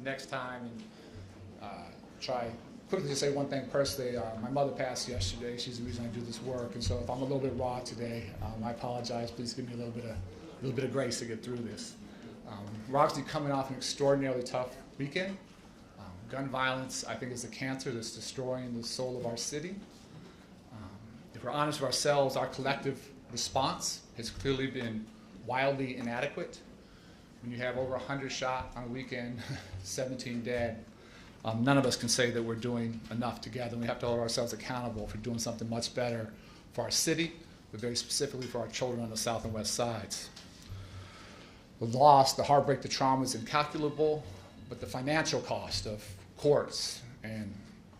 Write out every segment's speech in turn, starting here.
next time and try quickly to say one thing personally. My mother passed yesterday. She's the reason I do this work, and so if I'm a little bit raw today, I apologize. Please give me a little bit of grace to get through this. We're obviously coming off an extraordinarily tough weekend. Gun violence, I think, is a cancer that's destroying the soul of our city. If we're honest with ourselves, our collective response has clearly been wildly inadequate. When you have over 100 shot on a weekend, 17 dead, none of us can say that we're doing enough together. We have to hold ourselves accountable for doing something much better for our city, but very specifically for our children on the south and west sides. The loss, the heartbreak, the trauma is incalculable, but the financial cost of courts and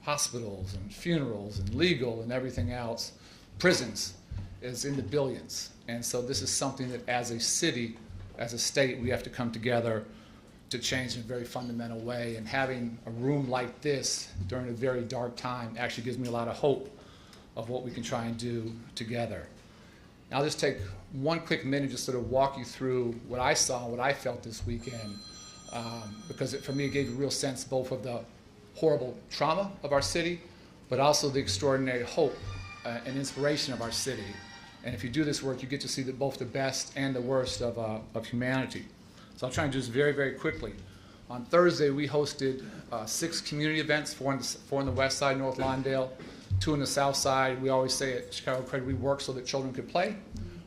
hospitals and funerals and legal and everything else, prisons, is in the billions. And so this is something that as a city, as a state, we have to come together to change in a very fundamental way. And having a room like this during a very dark time actually gives me a lot of hope of what we can try and do together. And I'll just take one quick minute just sort of walk you through what I saw, what I felt this weekend, because for me it gave a real sense both of the horrible trauma of our city, but also the extraordinary hope and inspiration of our city. And if you do this work, you get to see both the best and the worst of humanity. So I'll try and do this very, very quickly. On Thursday, we hosted 6 community events, 4 on the west side, North Lawndale, 2 on the south side. We always say at Chicago Credit, we work so that children could play.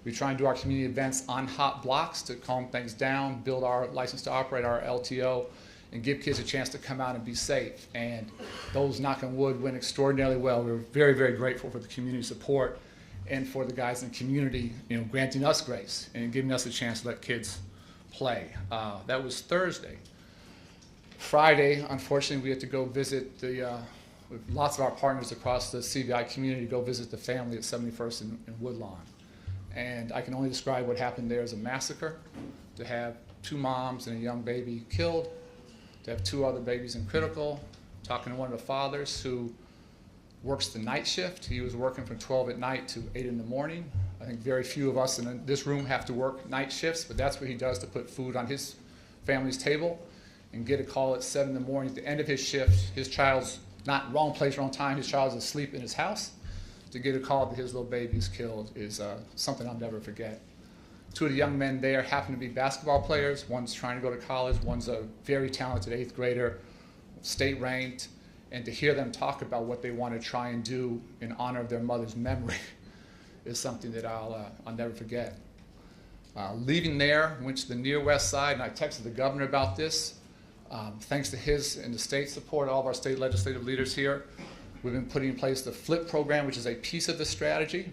We try and do our community events on hot blocks to calm things down, build our license to operate, our LTO, and give kids a chance to come out and be safe. And those, knock on wood, went extraordinarily well. We were very, very grateful for the community support and for the guys in the community, granting us grace and giving us a chance to let kids play. That was Thursday. Friday, unfortunately, we had to go visit with lots of our partners across the CVI community, go visit the family at 71st and Woodlawn. And I can only describe what happened there as a massacre. To have 2 moms and a young baby killed, to have 2 other babies in critical, talking to one of the fathers who works the night shift. He was working from 12 at night to 8 in the morning. I think very few of us in this room have to work night shifts, but that's what he does to put food on his family's table, and get a call at 7 in the morning at the end of his shift. His child's not wrong place, wrong time. His child's asleep in his house. To get a call that his little baby's killed is something I'll never forget. 2 of the young men there happen to be basketball players. One's trying to go to college. One's a very talented 8th grader, state ranked. And to hear them talk about what they want to try and do in honor of their mother's memory is something that I'll never forget. Leaving there, went to the near west side, and I texted the governor about this. Thanks to his and the state support, all of our state legislative leaders here, we've been putting in place the FLIP program, which is a piece of the strategy.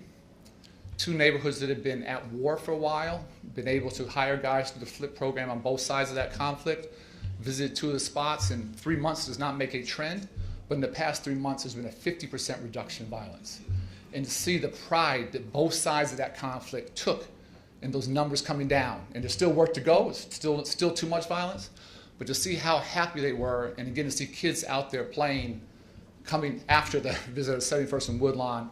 2 neighborhoods that have been at war for a while, been able to hire guys through the FLIP program on both sides of that conflict, visited 2 of the spots, and 3 months does not make a trend, but in the past 3 months there's been a 50% reduction in violence. And to see the pride that both sides of that conflict took in those numbers coming down, and there's still work to go, it's still too much violence, but to see how happy they were, and again to see kids out there playing, coming after the visit of 71st and Woodlawn,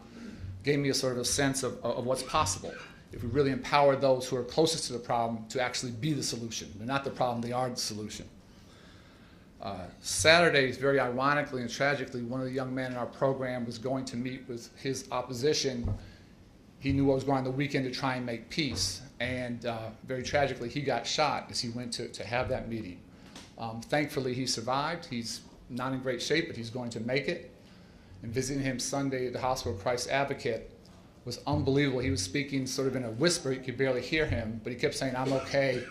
gave me a sort of a sense of what's possible if we really empower those who are closest to the problem to actually be the solution. They're not the problem, they are the solution. Saturday, very ironically and tragically, one of the young men in our program was going to meet with his opposition. He knew what was going on the weekend to try and make peace, and very tragically, he got shot as he went to have that meeting. Thankfully, he survived. He's not in great shape, but he's going to make it. And visiting him Sunday at the Hospital of Christ Advocate was unbelievable. He was speaking sort of in a whisper. You could barely hear him, but he kept saying, "I'm okay.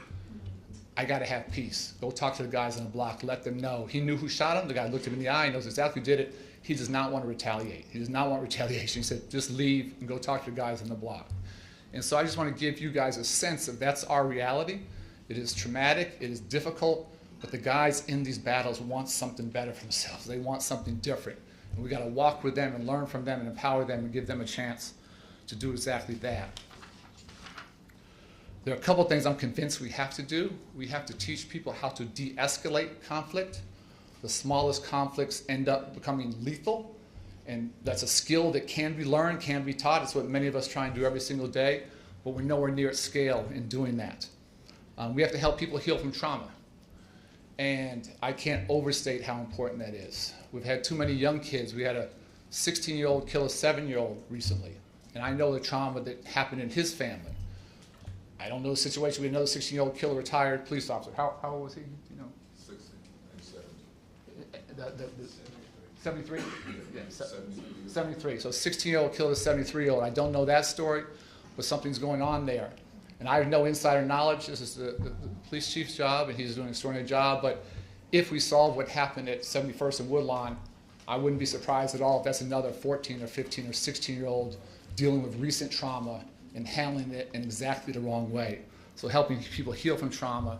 I got to have peace. Go talk to the guys on the block. Let them know." He knew who shot him. The guy looked him in the eye. He knows exactly who did it. He does not want to retaliate. He does not want retaliation. He said, just leave and go talk to the guys on the block. And so I just want to give you guys a sense of that's our reality. It is traumatic. It is difficult. But the guys in these battles want something better for themselves. They want something different. And we got to walk with them and learn from them and empower them and give them a chance to do exactly that. There are a couple of things I'm convinced we have to do. We have to teach people how to de-escalate conflict. The smallest conflicts end up becoming lethal, and that's a skill that can be learned, can be taught. It's what many of us try and do every single day, but we're nowhere near at scale in doing that. We have to help people heal from trauma. And I can't overstate how important that is. We've had too many young kids. We had a 16-year-old kill a 7-year-old recently. And I know the trauma that happened in his family. I don't know the situation. We had another 16-year-old kill a retired police officer. How old was he? You know? 60 and 70. 73? Yeah, 73. 73. So 16-year-old killed a 73-year-old. I don't know that story, but something's going on there. And I have no insider knowledge. This is the police chief's job, and he's doing an extraordinary job. But if we solve what happened at 71st and Woodlawn, I wouldn't be surprised at all if that's another 14 or 15 or 16-year-old dealing with recent trauma and handling it in exactly the wrong way. So helping people heal from trauma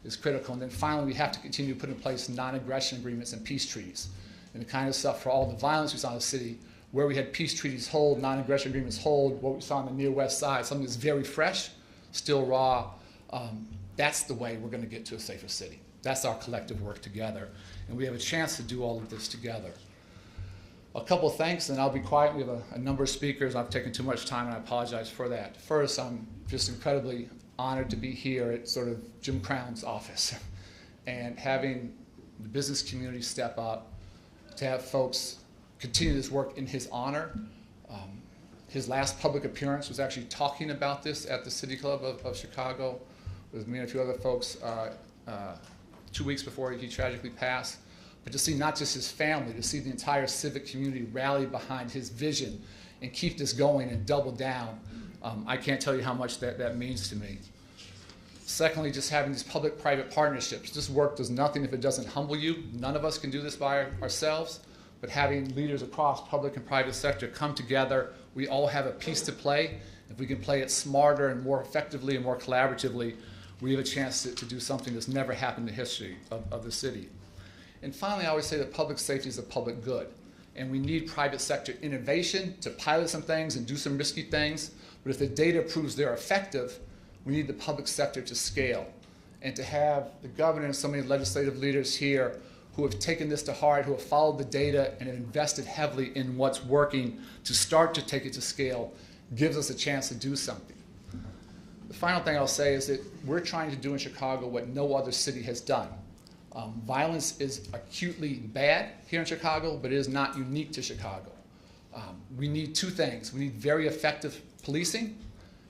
is critical. And then finally, we have to continue to put in place non-aggression agreements and peace treaties. And the kind of stuff for all the violence we saw in the city, where we had peace treaties hold, non-aggression agreements hold, what we saw on the near west side, something that's very fresh, still raw. That's the way we're going to get to a safer city. That's our collective work together. And we have a chance to do all of this together. A couple of thanks, and I'll be quiet. We have a number of speakers. I've taken too much time, and I apologize for that. First, I'm just incredibly honored to be here at sort of Jim Crown's office and having the business community step up, to have folks continue this work in his honor. His last public appearance was actually talking about this at the City Club of Chicago with me and a few other folks 2 weeks before he tragically passed. But to see not just his family, to see the entire civic community rally behind his vision and keep this going and double down, I can't tell you how much that means to me. Secondly, just having these public-private partnerships. This work does nothing if it doesn't humble you. None of us can do this by ourselves, but having leaders across public and private sector come together, we all have a piece to play. If we can play it smarter and more effectively and more collaboratively, we have a chance to do something that's never happened in the history of the city. And finally, I always say that public safety is a public good. And we need private sector innovation to pilot some things and do some risky things. But if the data proves they're effective, we need the public sector to scale. And to have the governor and so many legislative leaders here who have taken this to heart, who have followed the data and have invested heavily in what's working to start to take it to scale, gives us a chance to do something. The final thing I'll say is that we're trying to do in Chicago what no other city has done. Violence is acutely bad here in Chicago, but it is not unique to Chicago. We need two things. We need very effective policing,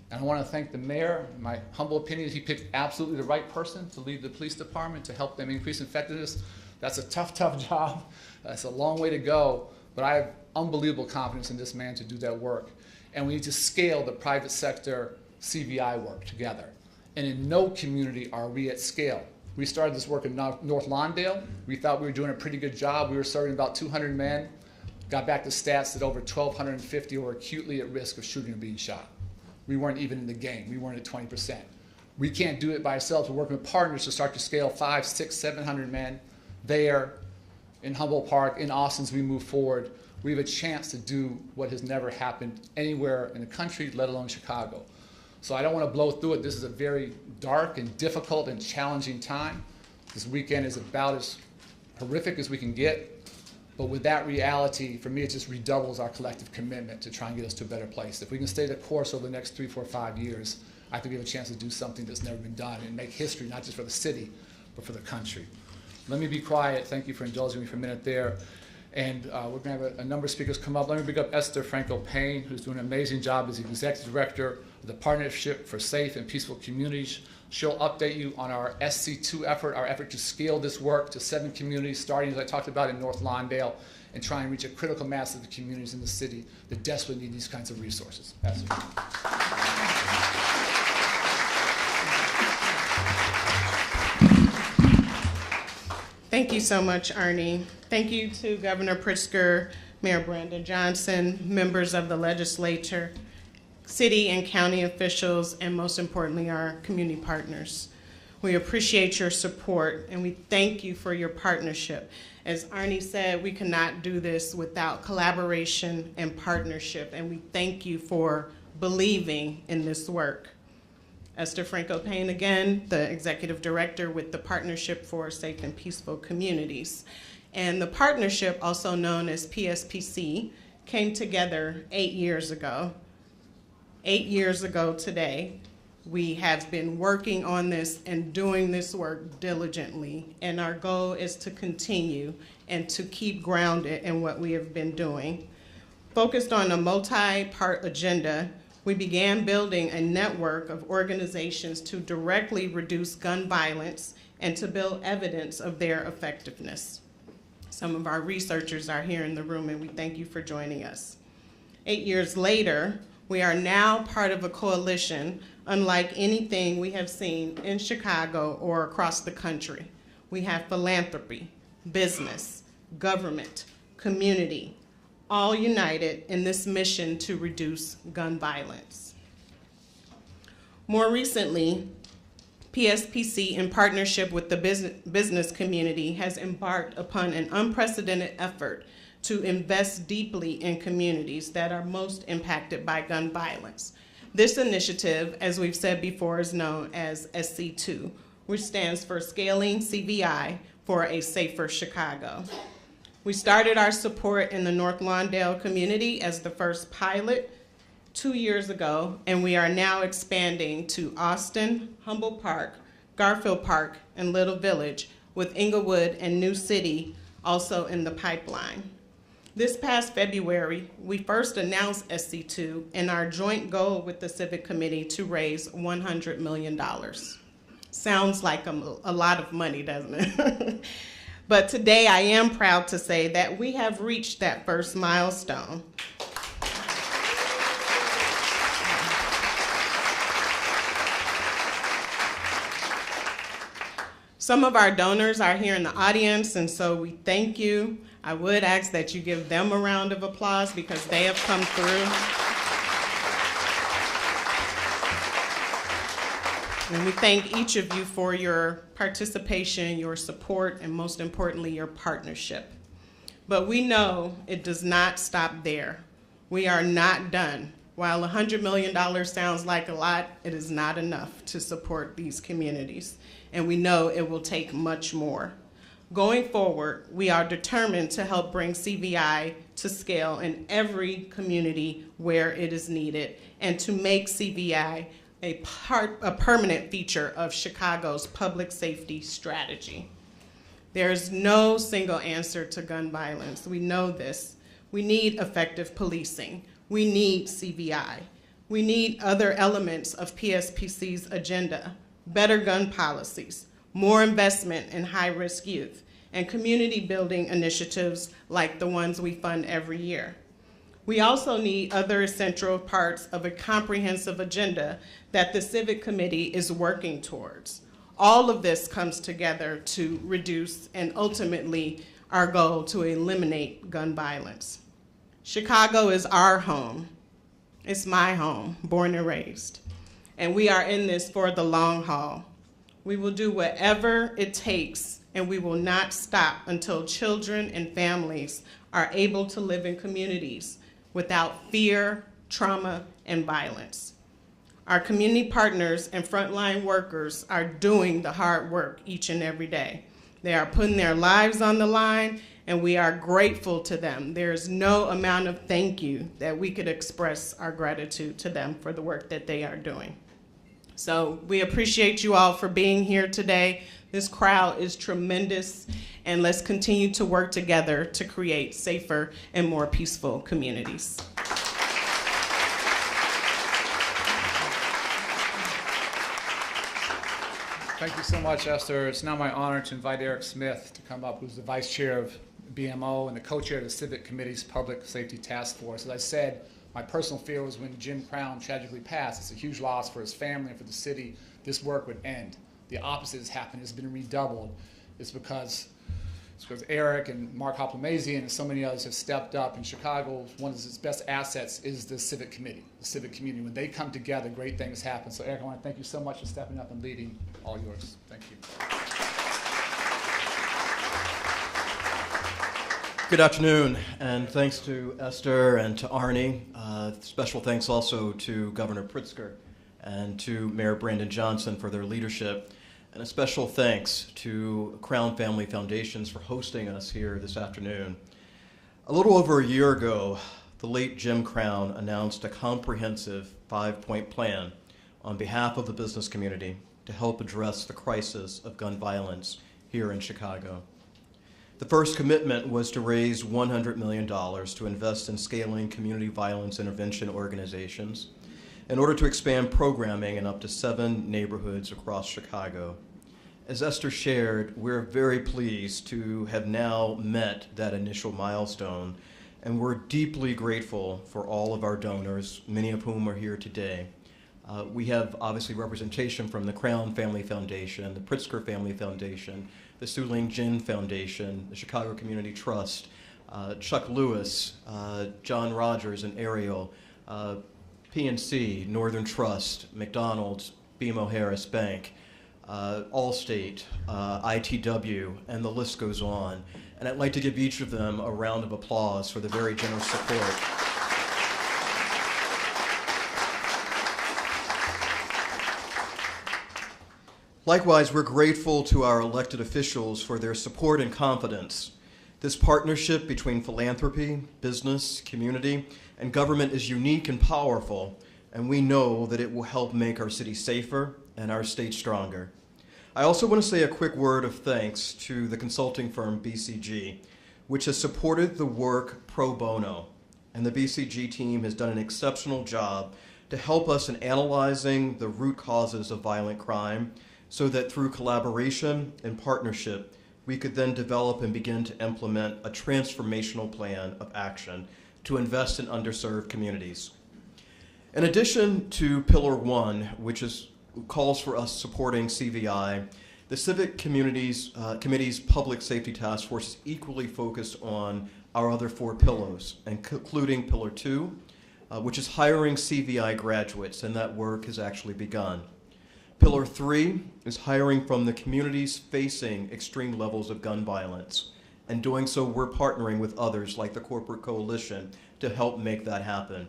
and I want to thank the mayor. In my humble opinion, he picked absolutely the right person to lead the police department to help them increase effectiveness. That's a tough, tough job. It's a long way to go, but I have unbelievable confidence in this man to do that work. And we need to scale the private sector CVI work together. And in no community are we at scale. We started this work in North Lawndale. We thought we were doing a pretty good job. We were serving about 200 men. Got back to stats that over 1,250 were acutely at risk of shooting or being shot. We weren't even in the game. We weren't at 20%. We can't do it by ourselves. We're working with partners to start to scale 500, 600, 700 men there in Humboldt Park, in Austin as we move forward. We have a chance to do what has never happened anywhere in the country, let alone Chicago. So I don't want to blow through it. This is a very dark and difficult and challenging time. This weekend is about as horrific as we can get. But with that reality, for me, it just redoubles our collective commitment to try and get us to a better place. If we can stay the course over the next 3, 4, 5 years, I think we have a chance to do something that's never been done and make history, not just for the city, but for the country. Let me be quiet. Thank you for indulging me for a minute there. And we're going to have a number of speakers come up. Let me bring up Esther Franco-Payne, who's doing an amazing job as the Executive Director of the Partnership for Safe and Peaceful Communities. She'll update you on our SC2 effort, our effort to scale this work to 7 communities, starting, as I talked about, in North Lawndale, and try and reach a critical mass of the communities in the city that desperately need these kinds of resources. Esther. Thank you so much, Arnie. Thank you to Governor Pritzker, Mayor Brandon Johnson, members of the legislature, city and county officials, and most importantly, our community partners. We appreciate your support, and we thank you for your partnership. As Arnie said, we cannot do this without collaboration and partnership, and we thank you for believing in this work. Esther Franco-Payne again, the Executive Director with the Partnership for Safe and Peaceful Communities. And the partnership, also known as PSPC, came together 8 years ago. 8 years ago today, We have been working on this and doing this work diligently, and our goal is to continue and to keep grounded in what we have been doing. Focused on a multi-part agenda, we began building a network of organizations to directly reduce gun violence and to build evidence of their effectiveness. Some of our researchers are here in the room, and we thank you for joining us. 8 years later, we are now part of a coalition unlike anything we have seen in Chicago or across the country. We have philanthropy, business, government, community, all united in this mission to reduce gun violence. More recently, PSPC, in partnership with the business community, has embarked upon an unprecedented effort to invest deeply in communities that are most impacted by gun violence. This initiative, as we've said before, is known as SC2, which stands for Scaling CVI for a Safer Chicago. We started our support in the North Lawndale community as the first pilot 2 years ago, and we are now expanding to Austin, Humboldt Park, Garfield Park, and Little Village, with Inglewood and New City also in the pipeline. This past February, we first announced SC2 and our joint goal with the Civic Committee to raise $100 million. Sounds like a lot of money, doesn't it? But today I am proud to say that we have reached that first milestone. Some of our donors are here in the audience, and so we thank you. I would ask that you give them a round of applause because they have come through. And we thank each of you for your participation, your support, and most importantly, your partnership. But we know it does not stop there. We are not done. While $100 million sounds like a lot, it is not enough to support these communities. And we know it will take much more. Going forward, we are determined to help bring CVI to scale in every community where it is needed and to make CVI a permanent feature of Chicago's public safety strategy. There is no single answer to gun violence. We know this. We need effective policing. We need CVI. We need other elements of PSPC's agenda, better gun policies, more investment in high-risk youth, and community building initiatives like the ones we fund every year. We also need other essential parts of a comprehensive agenda that the Civic Committee is working towards. All of this comes together to reduce and ultimately our goal to eliminate gun violence. Chicago is our home. It's my home, born and raised. And we are in this for the long haul. We will do whatever it takes, and we will not stop until children and families are able to live in communities without fear, trauma, and violence. Our community partners and frontline workers are doing the hard work each and every day. They are putting their lives on the line, and we are grateful to them. There is no amount of thank you that we could express our gratitude to them for the work that they are doing. So we appreciate you all for being here today. This crowd is tremendous, and let's continue to work together to create safer and more peaceful communities. Thank you so much, Esther. It's now my honor to invite Eric Smith to come up, who's the vice chair of BMO and the co-chair of the Civic Committee's Public Safety Task Force. As I said, my personal fear was when Jim Crown tragically passed. It's a huge loss for his family and for the city. This work would end. The opposite has happened. It's been redoubled. It's because Eric and Mark Hoplamazian and so many others have stepped up. In Chicago, one of its best assets is the Civic Committee, the civic community. When they come together, great things happen. So Eric, I want to thank you so much for stepping up and leading. All yours. Thank you. Good afternoon, and thanks to Esther and to Arnie. Special thanks also to Governor Pritzker and to Mayor Brandon Johnson for their leadership. And a special thanks to Crown Family Foundations for hosting us here this afternoon. A little over a year ago, the late Jim Crown announced a comprehensive 5-point plan on behalf of the business community to help address the crisis of gun violence here in Chicago. The first commitment was to raise $100 million to invest in scaling community violence intervention organizations in order to expand programming in up to 7 neighborhoods across Chicago. As Esther shared, we're very pleased to have now met that initial milestone, and we're deeply grateful for all of our donors, many of whom are here today. We have obviously representation from the Crown Family Foundation, the Pritzker Family Foundation, the Su Ling Jin Foundation, the Chicago Community Trust, Chuck Lewis, John Rogers and Ariel, PNC, Northern Trust, McDonald's, BMO Harris Bank, Allstate, ITW, and the list goes on. And I'd like to give each of them a round of applause for the very generous support. Likewise, we're grateful to our elected officials for their support and confidence. This partnership between philanthropy, business, community, and government is unique and powerful, and we know that it will help make our city safer and our state stronger. I also want to say a quick word of thanks to the consulting firm BCG, which has supported the work pro bono, and the BCG team has done an exceptional job to help us in analyzing the root causes of violent crime so that through collaboration and partnership, we could then develop and begin to implement a transformational plan of action to invest in underserved communities. In addition to Pillar 1, which calls for us supporting CVI, the Civic Committee's Public Safety Task Force is equally focused on our other 4 pillars, including Pillar 2, which is hiring CVI graduates, and that work has actually begun. Pillar 3 is hiring from the communities facing extreme levels of gun violence. And doing so, we're partnering with others like the Corporate Coalition to help make that happen.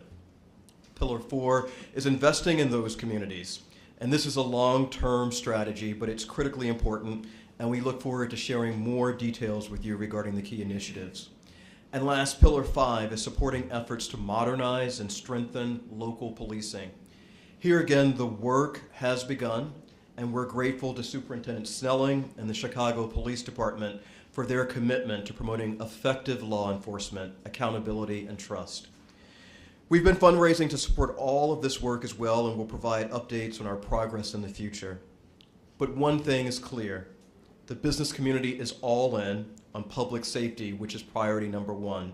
Pillar 4 is investing in those communities. And this is a long-term strategy, but it's critically important, and we look forward to sharing more details with you regarding the key initiatives. And last, Pillar 5 is supporting efforts to modernize and strengthen local policing. Here again, the work has begun, and we're grateful to Superintendent Snelling and the Chicago Police Department for their commitment to promoting effective law enforcement, accountability, and trust. We've been fundraising to support all of this work as well, and we'll provide updates on our progress in the future. But one thing is clear. The business community is all in on public safety, which is priority number 1.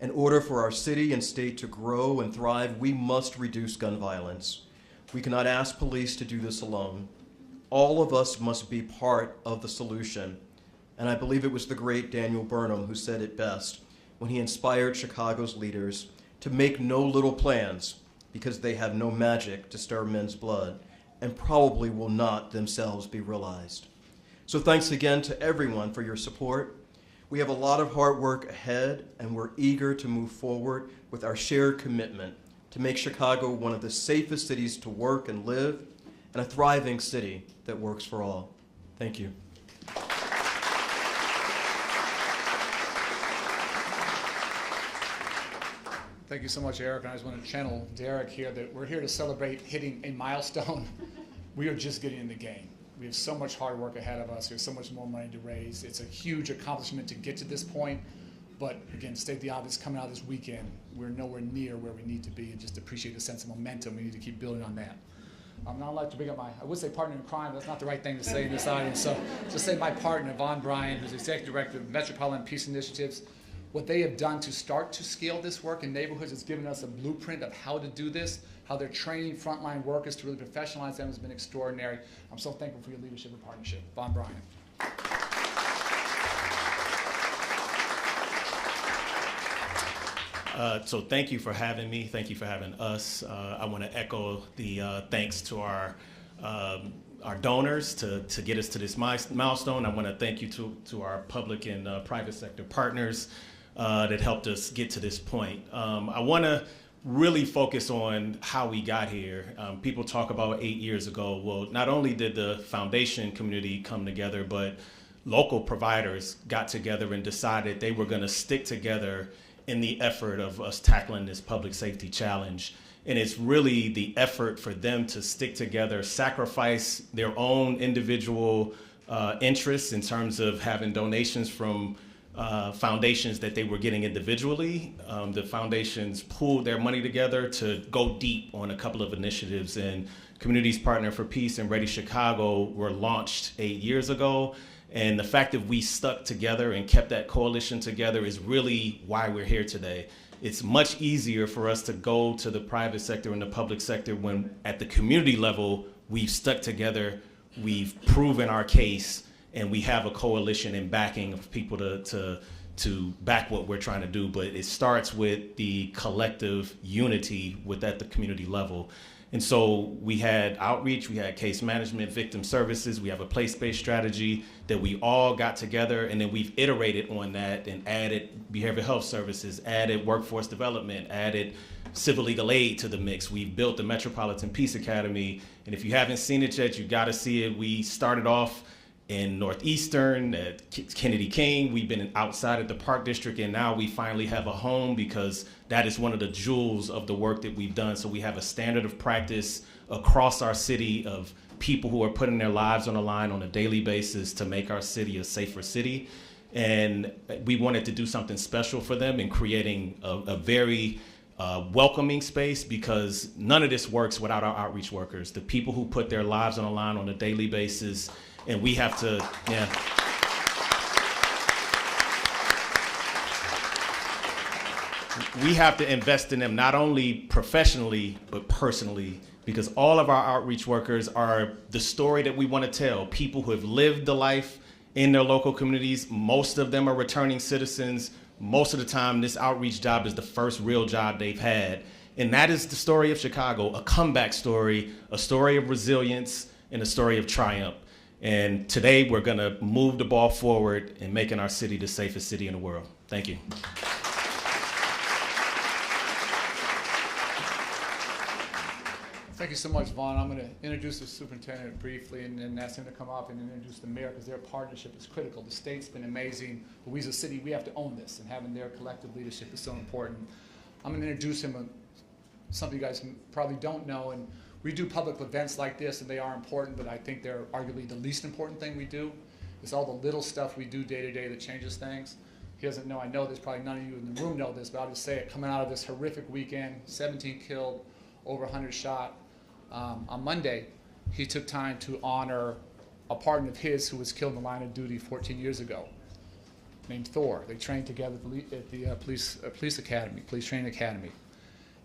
In order for our city and state to grow and thrive, we must reduce gun violence. We cannot ask police to do this alone. All of us must be part of the solution. And I believe it was the great Daniel Burnham who said it best when he inspired Chicago's leaders to make no little plans because they have no magic to stir men's blood and probably will not themselves be realized. So thanks again to everyone for your support. We have a lot of hard work ahead, and we're eager to move forward with our shared commitment to make Chicago one of the safest cities to work and live, and a thriving city that works for all. Thank you. Thank you so much, Eric. And I just want to channel Derek here that we're here to celebrate hitting a milestone. We are just getting in the game. We have so much hard work ahead of us. There's so much more money to raise. It's a huge accomplishment to get to this point. But again, state the obvious, coming out this weekend, we're nowhere near where we need to be, and just appreciate the sense of momentum. We need to keep building on that. Now I'd like to bring up I would say partner in crime, but that's not the right thing to say in this audience. So just say my partner, Vaughn Bryan, who's Executive Director of Metropolitan Peace Initiatives. What they have done to start to scale this work in neighborhoods has given us a blueprint of how to do this. How they're training frontline workers to really professionalize them has been extraordinary. I'm so thankful for your leadership and partnership. Vaughn Bryan. So thank you for having me. Thank you for having us. I want to echo the thanks to our donors to get us to this milestone. I want to thank you to our public and private sector partners that helped us get to this point. I want to really focus on how we got here. People talk about 8 years ago. Well, not only did the foundation community come together, but local providers got together and decided they were going to stick together in the effort of us tackling this public safety challenge. And it's really the effort for them to stick together, sacrifice their own individual interests in terms of having donations from foundations that they were getting individually. The foundations pooled their money together to go deep on a couple of initiatives, and Communities Partner for Peace and Ready Chicago were launched 8 years ago. And the fact that we stuck together and kept that coalition together is really why we're here today. It's much easier for us to go to the private sector and the public sector when at the community level, we've stuck together, we've proven our case, and we have a coalition and backing of people to back what we're trying to do. But it starts with the collective unity at the community level. And so we had outreach, we had case management, victim services, we have a place-based strategy that we all got together, and then we've iterated on that and added behavioral health services, added workforce development, added civil legal aid to the mix. We've built the Metropolitan Peace Academy, and if you haven't seen it yet, you gotta see it. We started off in Northeastern at Kennedy King. We've been outside of the Park District, and now we finally have a home because that is one of the jewels of the work that we've done. So we have a standard of practice across our city of people who are putting their lives on the line on a daily basis to make our city a safer city. And we wanted to do something special for them in creating a very welcoming space, because none of this works without our outreach workers, the people who put their lives on the line on a daily basis. And we have to, we have to invest in them, not only professionally, but personally, because all of our outreach workers are the story that we want to tell. People who have lived the life in their local communities. Most of them are returning citizens. Most of the time, this outreach job is the first real job they've had. And that is the story of Chicago, a comeback story, a story of resilience, and a story of triumph. And today we're going to move the ball forward in making our city the safest city in the world. Thank you. Thank you so much, Vaughn. I'm going to introduce the superintendent briefly and then ask him to come up and introduce the mayor, because their partnership is critical. The state's been amazing, but we as a city, we have to own this, and having their collective leadership is so important. I'm going to introduce him something you guys probably don't know, and we do public events like this, and they are important, but I think they're arguably the least important thing we do. It's all the little stuff we do day to day that changes things. He doesn't know I know this, probably none of you in the room know this, but I'll just say it. Coming out of this horrific weekend, 17 killed, over 100 shot, on Monday, he took time to honor a partner of his who was killed in the line of duty 14 years ago, named Thor. They trained together at the police academy, police training academy.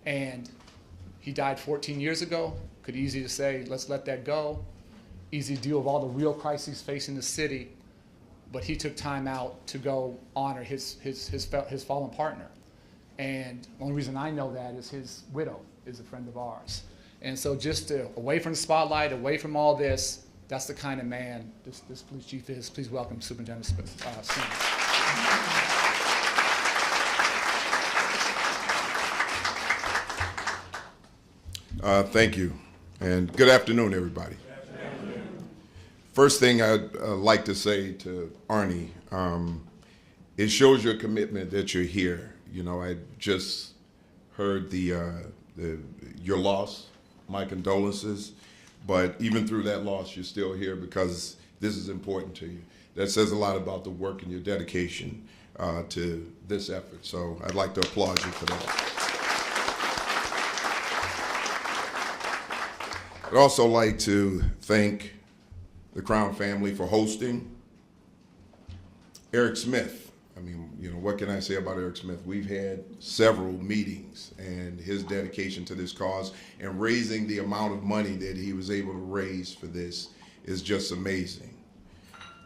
And he died 14 years ago. Could easy to say, let's let that go. Easy to deal with all the real crises facing the city. But he took time out to go honor his fallen partner. And the only reason I know that is his widow is a friend of ours. And so just away from the spotlight, away from all this, that's the kind of man this police chief is. Please welcome Superintendent Sims. Thank you, and good afternoon, everybody. Good afternoon. First thing I'd like to say to Arnie, it shows your commitment that you're here. You know, I just heard your loss, my condolences, but even through that loss, you're still here because this is important to you. That says a lot about the work and your dedication to this effort, so I'd like to applaud you for that. I'd also like to thank the Crown family for hosting. Eric Smith, I mean, you know, what can I say about Eric Smith? We've had several meetings, and his dedication to this cause and raising the amount of money that he was able to raise for this is just amazing.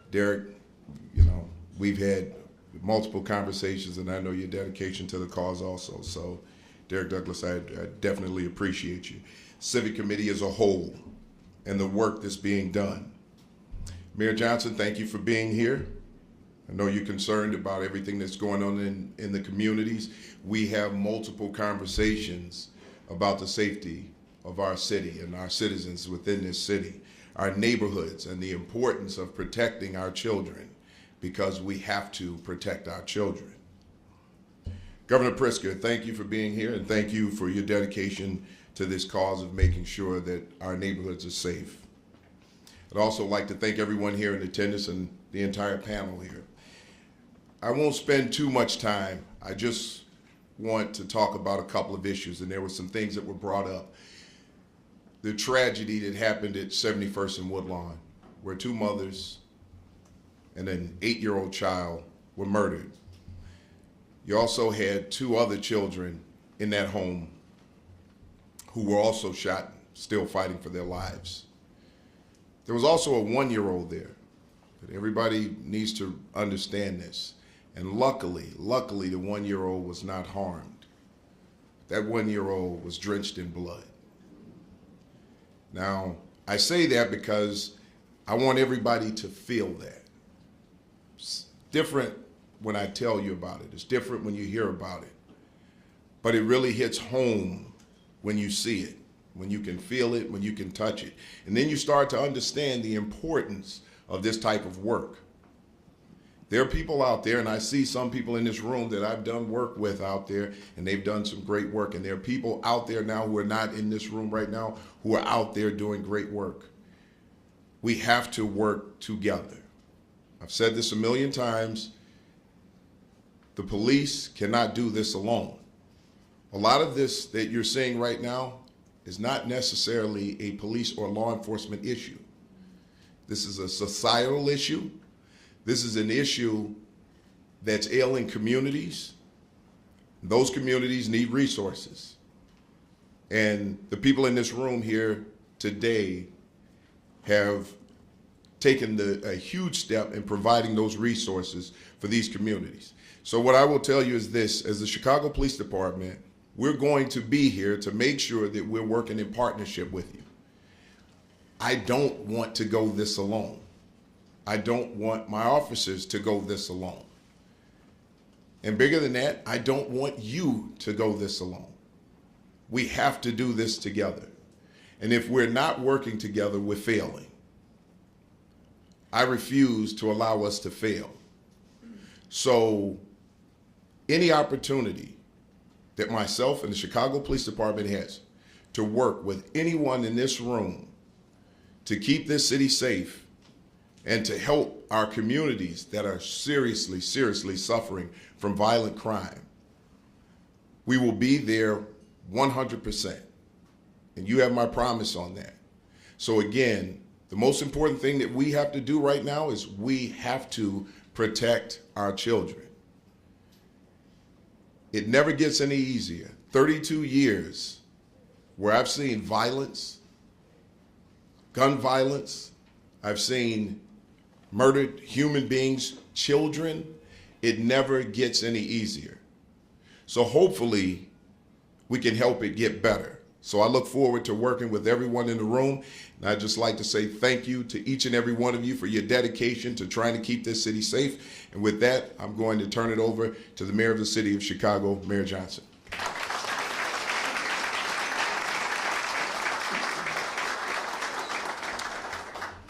Derek, you know, we've had multiple conversations, and I know your dedication to the cause also. So, Derek Douglas, I definitely appreciate you. Civic Committee as a whole and the work that's being done. Mayor Johnson, thank you for being here. I know you're concerned about everything that's going on in the communities. We have multiple conversations about the safety of our city and our citizens within this city, our neighborhoods, and the importance of protecting our children, because we have to protect our children. Governor Pritzker, thank you for being here, and thank you for your dedication to this cause of making sure that our neighborhoods are safe. I'd also like to thank everyone here in attendance and the entire panel here. I won't spend too much time. I just want to talk about a couple of issues, and there were some things that were brought up. The tragedy that happened at 71st and Woodlawn, where two mothers and an 8-year-old child were murdered. You also had 2 other children in that home who were also shot, still fighting for their lives. There was also a 1-year-old there, but everybody needs to understand this. And luckily, the 1-year-old was not harmed. That 1-year-old was drenched in blood. Now, I say that because I want everybody to feel that. It's different when I tell you about it. It's different when you hear about it. But it really hits home when you see it, when you can feel it, when you can touch it. And then you start to understand the importance of this type of work. There are people out there, and I see some people in this room that I've done work with out there, and they've done some great work. And there are people out there now who are not in this room right now who are out there doing great work. We have to work together. I've said this a million times. The police cannot do this alone. A lot of this that you're seeing right now is not necessarily a police or law enforcement issue. This is a societal issue. This is an issue that's ailing communities. Those communities need resources. And the people in this room here today have taken a huge step in providing those resources for these communities. So what I will tell you is this: as the Chicago Police Department, we're going to be here to make sure that we're working in partnership with you. I don't want to go this alone. I don't want my officers to go this alone. And bigger than that, I don't want you to go this alone. We have to do this together. And if we're not working together, we're failing. I refuse to allow us to fail. So any opportunity that myself and the Chicago Police Department has to work with anyone in this room to keep this city safe and to help our communities that are seriously suffering from violent crime, we will be there 100%. And you have my promise on that. So again, the most important thing that we have to do right now is we have to protect our children. It never gets any easier. 32 years where I've seen violence, gun violence, I've seen murdered human beings, children. It never gets any easier. So hopefully we can help it get better. So I look forward to working with everyone in the room. And I'd just like to say thank you to each and every one of you for your dedication to trying to keep this city safe. And with that, I'm going to turn it over to the Mayor of the City of Chicago, Mayor Johnson.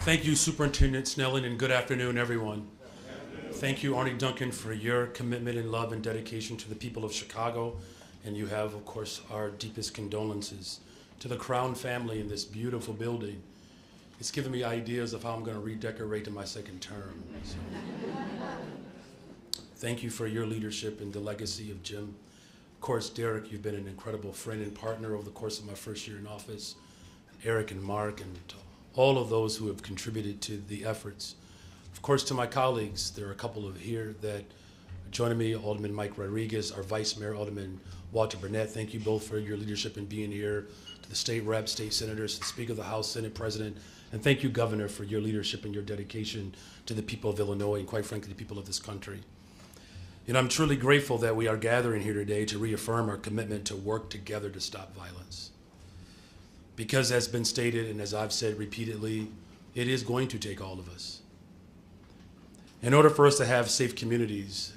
Thank you, Superintendent Snelling, and good afternoon, everyone. Thank you, Arnie Duncan, for your commitment and love and dedication to the people of Chicago. And you have, of course, our deepest condolences to the Crown family in this beautiful building. It's given me ideas of how I'm going to redecorate in my second term. So. Thank you for your leadership and the legacy of Jim. Of course, Derek, you've been an incredible friend and partner over the course of my first year in office. And Eric and Mark and all of those who have contributed to the efforts. Of course, to my colleagues, there are a couple of here that are joining me, Alderman Mike Rodriguez, our Vice Mayor, Alderman Walter Burnett. Thank you both for your leadership in being here. To the state reps, state senators, the Speaker of the House, Senate President, and thank you, Governor, for your leadership and your dedication to the people of Illinois and, quite frankly, the people of this country. You know, I'm truly grateful that we are gathering here today to reaffirm our commitment to work together to stop violence. Because, as been stated and as I've said repeatedly, it is going to take all of us. In order for us to have safe communities,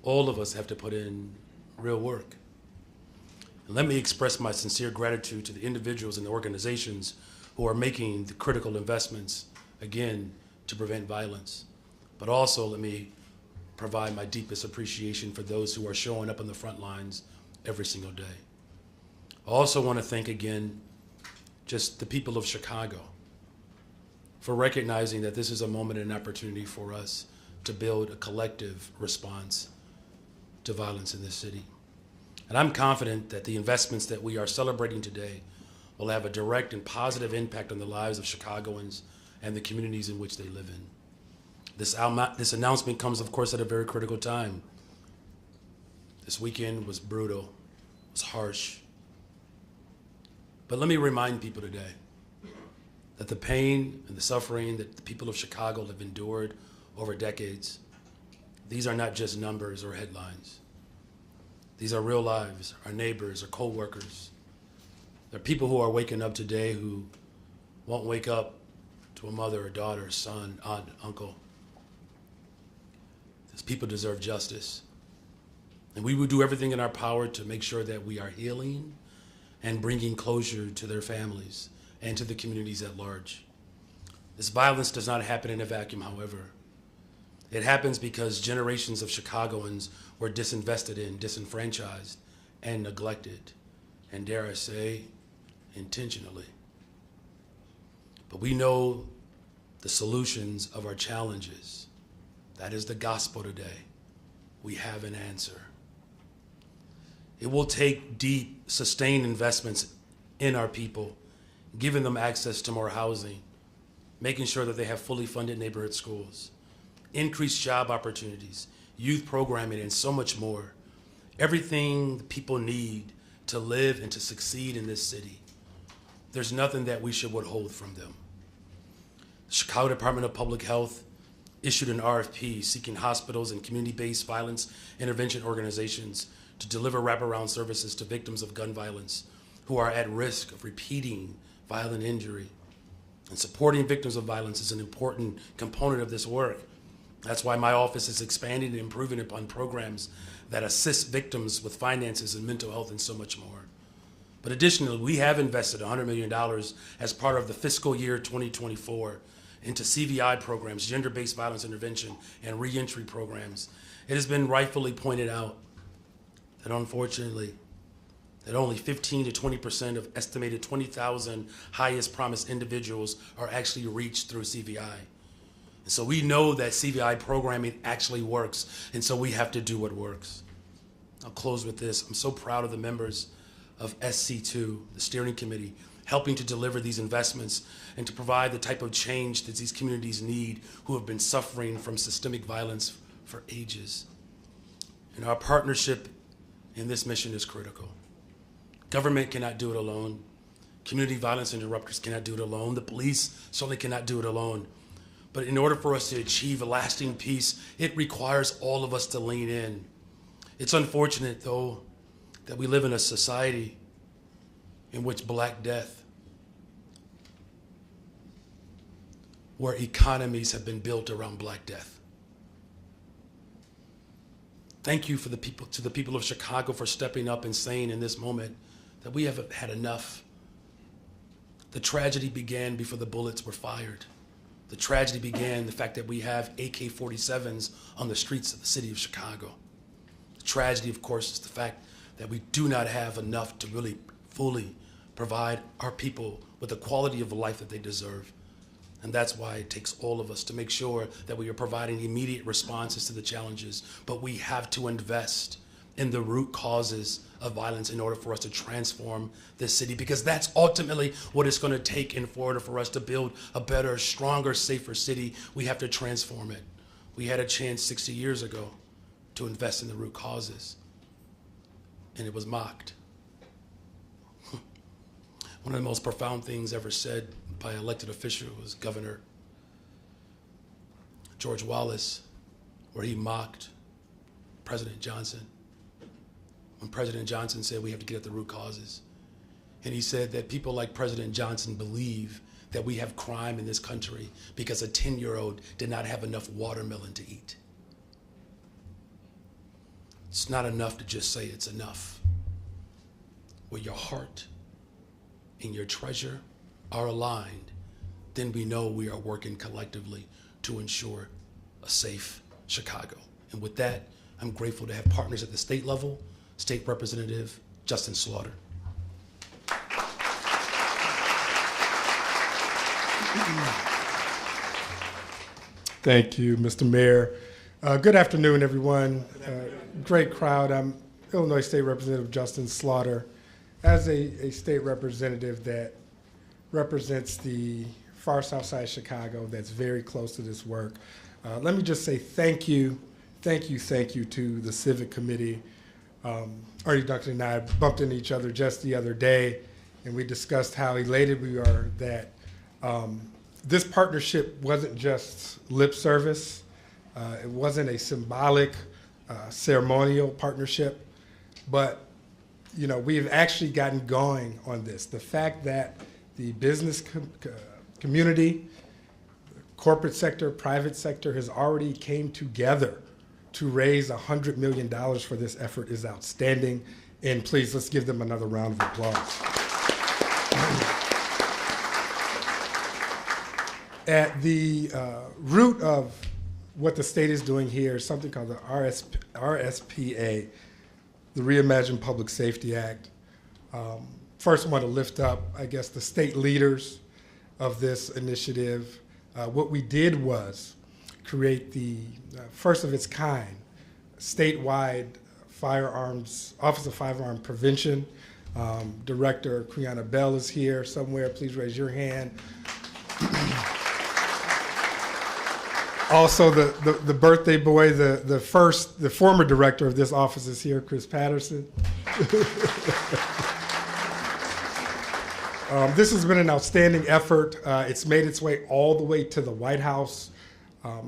all of us have to put in real work. And let me express my sincere gratitude to the individuals and the organizations who are making the critical investments, again, to prevent violence. But also let me provide my deepest appreciation for those who are showing up on the front lines every single day. I also want to thank again just the people of Chicago for recognizing that this is a moment and an opportunity for us to build a collective response to violence in this city. And I'm confident that the investments that we are celebrating today will have a direct and positive impact on the lives of Chicagoans and the communities in which they live in. This announcement comes, of course, at a very critical time. This weekend was brutal, it was harsh. But let me remind people today that the pain and the suffering that the people of Chicago have endured over decades, these are not just numbers or headlines. These are real lives, our neighbors, our co-workers. There are people who are waking up today who won't wake up to a mother, a daughter, son, aunt, uncle. These people deserve justice. And we will do everything in our power to make sure that we are healing and bringing closure to their families and to the communities at large. This violence does not happen in a vacuum, however. It happens because generations of Chicagoans were disinvested in, disenfranchised, and neglected, and dare I say, intentionally. But we know the solutions of our challenges. That is the gospel today. We have an answer. It will take deep, sustained investments in our people, giving them access to more housing, making sure that they have fully funded neighborhood schools, increased job opportunities, youth programming, and so much more. Everything the people need to live and to succeed in this city. There's nothing that we should withhold from them. The Chicago Department of Public Health issued an RFP seeking hospitals and community-based violence intervention organizations to deliver wraparound services to victims of gun violence who are at risk of repeating violent injury. And supporting victims of violence is an important component of this work. That's why my office is expanding and improving upon programs that assist victims with finances and mental health and so much more. But additionally, we have invested $100 million as part of the fiscal year 2024 into CVI programs, gender-based violence intervention, and reentry programs. It has been rightfully pointed out that unfortunately, that only 15 to 20% of estimated 20,000 highest promised individuals are actually reached through CVI. And so we know that CVI programming actually works, and so we have to do what works. I'll close with this. I'm so proud of the members of SC2, the steering committee, helping to deliver these investments and to provide the type of change that these communities need who have been suffering from systemic violence for ages. And our partnership in this mission is critical. Government cannot do it alone. Community violence interrupters cannot do it alone. The police certainly cannot do it alone. But in order for us to achieve a lasting peace, it requires all of us to lean in. It's unfortunate, though, that we live in a society in which Black death, where economies have been built around Black death. Thank you to the people of Chicago for stepping up and saying in this moment that we have had enough. The tragedy began before the bullets were fired. The tragedy began the fact that we have AK-47s on the streets of the city of Chicago. The tragedy, of course, is the fact that we do not have enough to really fully provide our people with the quality of life that they deserve. And that's why it takes all of us to make sure that we are providing immediate responses to the challenges. But we have to invest in the root causes of violence in order for us to transform this city, because that's ultimately what it's going to take in order for us to build a better, stronger, safer city. We have to transform it. We had a chance 60 years ago to invest in the root causes, and it was mocked. One of the most profound things ever said by an elected official was Governor George Wallace, where he mocked President Johnson. When President Johnson said we have to get at the root causes. And he said that people like President Johnson believe that we have crime in this country because a 10-year-old did not have enough watermelon to eat. It's not enough to just say it's enough. Where your heart and your treasure are aligned, then we know we are working collectively to ensure a safe Chicago. And with that, I'm grateful to have partners at the state level, State Representative Justin Slaughter. Thank you, Mr. Mayor. Good afternoon, everyone. Great crowd. I'm Illinois State Representative Justin Slaughter. As a state representative that represents the far south side of Chicago that's very close to this work, let me just say thank you to the Civic Committee. Artie Duncan and I bumped into each other just the other day, and we discussed how elated we are that this partnership wasn't just lip service. It wasn't a symbolic, ceremonial partnership, but we've actually gotten going on this. The fact that the business community, corporate sector, private sector has already came together to raise $100 million for this effort is outstanding. And please, let's give them another round of applause. At the root of what the state is doing here is something called the RSPA, the Reimagined Public Safety Act. First, I want to lift up, I guess, the state leaders of this initiative. What we did was create the first of its kind statewide Office of Firearm Prevention. Director Quiana Bell is here somewhere. Please raise your hand. Also, the birthday boy, the former director of this office is here, Chris Patterson. This has been an outstanding effort. It's made its way all the way to the White House.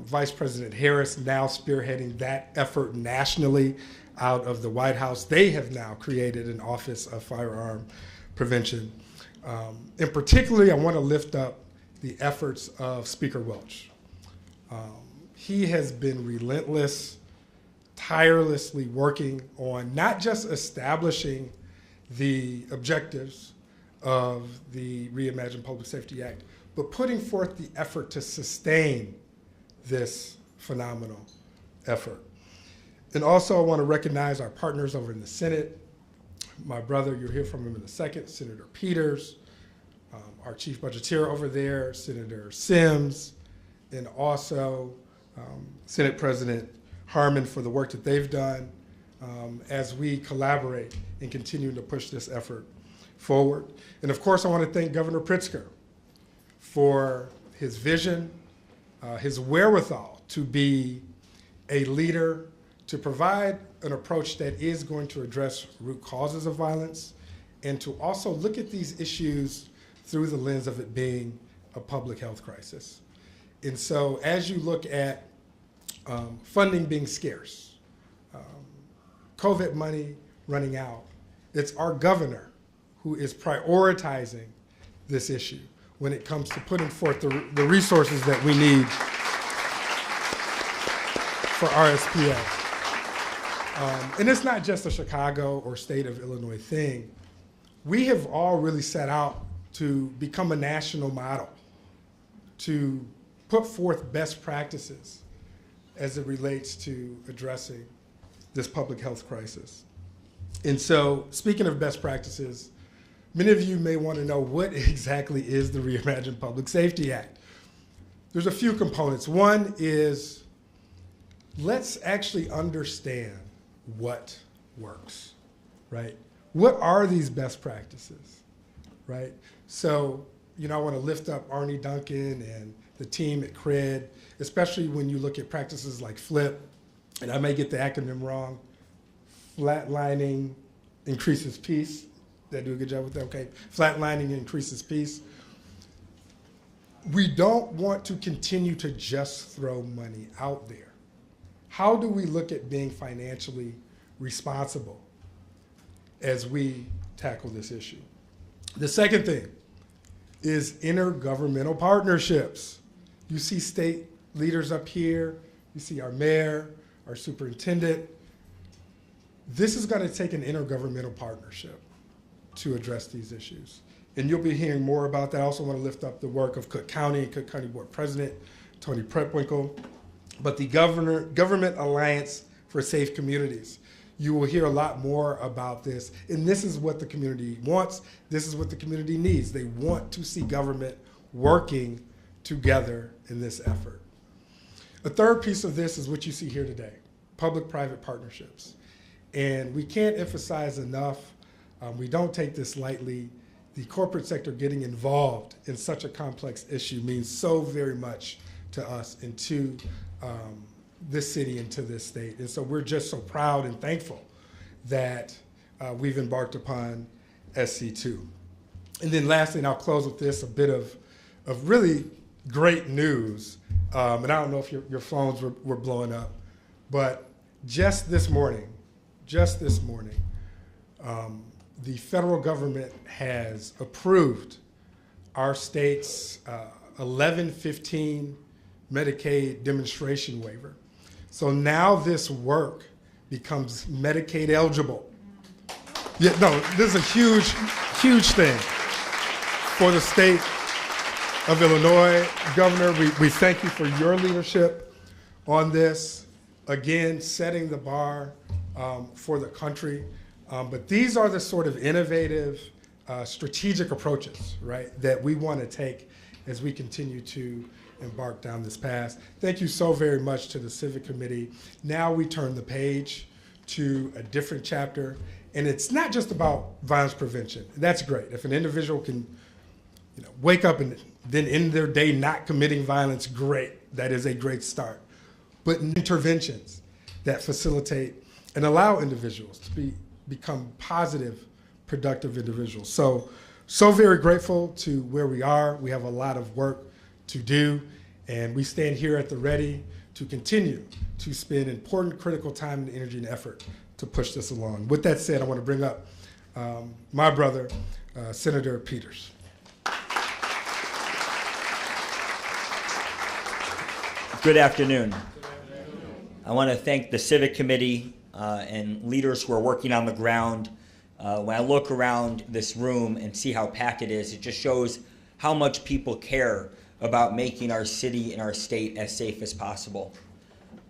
Vice President Harris now spearheading that effort nationally out of the White House. They have now created an Office of Firearm Prevention. And particularly, I want to lift up the efforts of Speaker Welch. He has been relentless, tirelessly working on not just establishing the objectives of the Reimagined Public Safety Act, but putting forth the effort to sustain this phenomenal effort. And also I want to recognize our partners over in the Senate. My brother, you'll hear from him in a second, Senator Peters, our chief budgeteer over there, Senator Sims, and also Senate President Harmon for the work that they've done as we collaborate in continuing to push this effort forward. And of course, I want to thank Governor Pritzker for his vision, his wherewithal to be a leader, to provide an approach that is going to address root causes of violence, and to also look at these issues through the lens of it being a public health crisis. And so as you look at funding being scarce, COVID money running out, it's our governor who is prioritizing this issue when it comes to putting forth the resources that we need for RSPA. And it's not just a Chicago or state of Illinois thing. We have all really set out to become a national model, to put forth best practices as it relates to addressing this public health crisis. And so, speaking of best practices, many of you may want to know what exactly is the Reimagined Public Safety Act. There's a few components. One is, let's actually understand what works, right? What are these best practices, right? So, I want to lift up Arnie Duncan and the team at CRED, especially when you look at practices like FLIP, and I may get the acronym wrong, flatlining increases peace. Did I do a good job with that? Okay, flatlining increases peace. We don't want to continue to just throw money out there. How do we look at being financially responsible as we tackle this issue? The second thing is intergovernmental partnerships. You see state leaders up here, you see our mayor, our superintendent. This is going to take an intergovernmental partnership to address these issues. And you'll be hearing more about that. I also want to lift up the work of Cook County and Cook County Board President Tony Prepwinkle, but the Government Alliance for Safe Communities. You will hear a lot more about this, and this is what the community wants. This is what the community needs. They want to see government working together in this effort. A third piece of this is what you see here today, public-private partnerships. And we can't emphasize enough, we don't take this lightly, the corporate sector getting involved in such a complex issue means so very much to us and to this city and to this state. And so we're just so proud and thankful that we've embarked upon SC2. And then lastly, and I'll close with this, a bit of really great news. And I don't know if your phones were blowing up, but just this morning, the federal government has approved our state's 1115 Medicaid demonstration waiver. So now this work becomes Medicaid eligible. Yeah, no, this is a huge, huge thing for the state of Illinois. Governor, we thank you for your leadership on this. Again, setting the bar for the country. But these are the sort of innovative, strategic approaches, right, that we want to take as we continue to embark down this path. Thank you so very much to the Civic Committee. Now we turn the page to a different chapter, and it's not just about violence prevention. That's great. If an individual can, wake up and then end their day not committing violence, great. That is a great start. But interventions that facilitate and allow individuals to become positive, productive individuals. So very grateful to where we are. We have a lot of work to do, and we stand here at the ready to continue to spend important, critical time and energy and effort to push this along. With that said, I want to bring up my brother, Senator Peters. Good afternoon. I want to thank the Civic Committee and leaders who are working on the ground. When I look around this room and see how packed it is, it just shows how much people care about making our city and our state as safe as possible.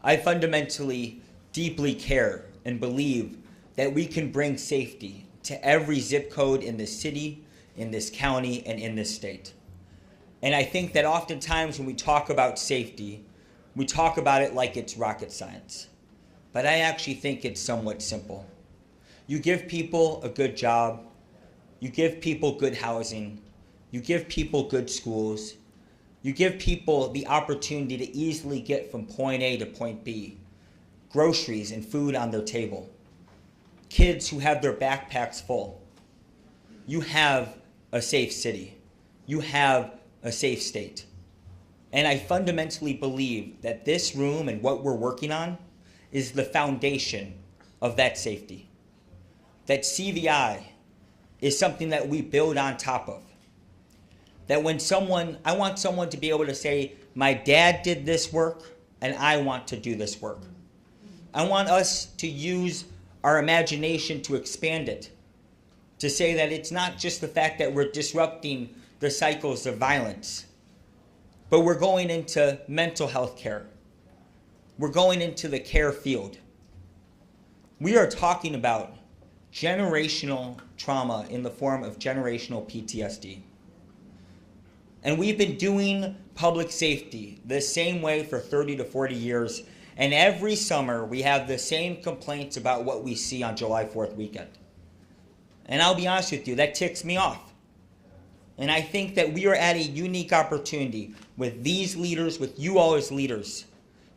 I fundamentally, deeply care and believe that we can bring safety to every zip code in this city, in this county, and in this state. And I think that oftentimes when we talk about safety, we talk about it like it's rocket science. But I actually think it's somewhat simple. You give people a good job, you give people good housing, you give people good schools, you give people the opportunity to easily get from point A to point B, groceries and food on their table, kids who have their backpacks full. You have a safe city. You have a safe state. And I fundamentally believe that this room and what we're working on is the foundation of that safety. That CVI is something that we build on top of. That when I want someone to be able to say, my dad did this work and I want to do this work. I want us to use our imagination to expand it. To say that it's not just the fact that we're disrupting the cycles of violence, but we're going into mental health care. We're going into the care field. We are talking about generational trauma in the form of generational PTSD. And we've been doing public safety the same way for 30 to 40 years. And every summer we have the same complaints about what we see on July 4th weekend. And I'll be honest with you, that ticks me off. And I think that we are at a unique opportunity with these leaders, with you all as leaders,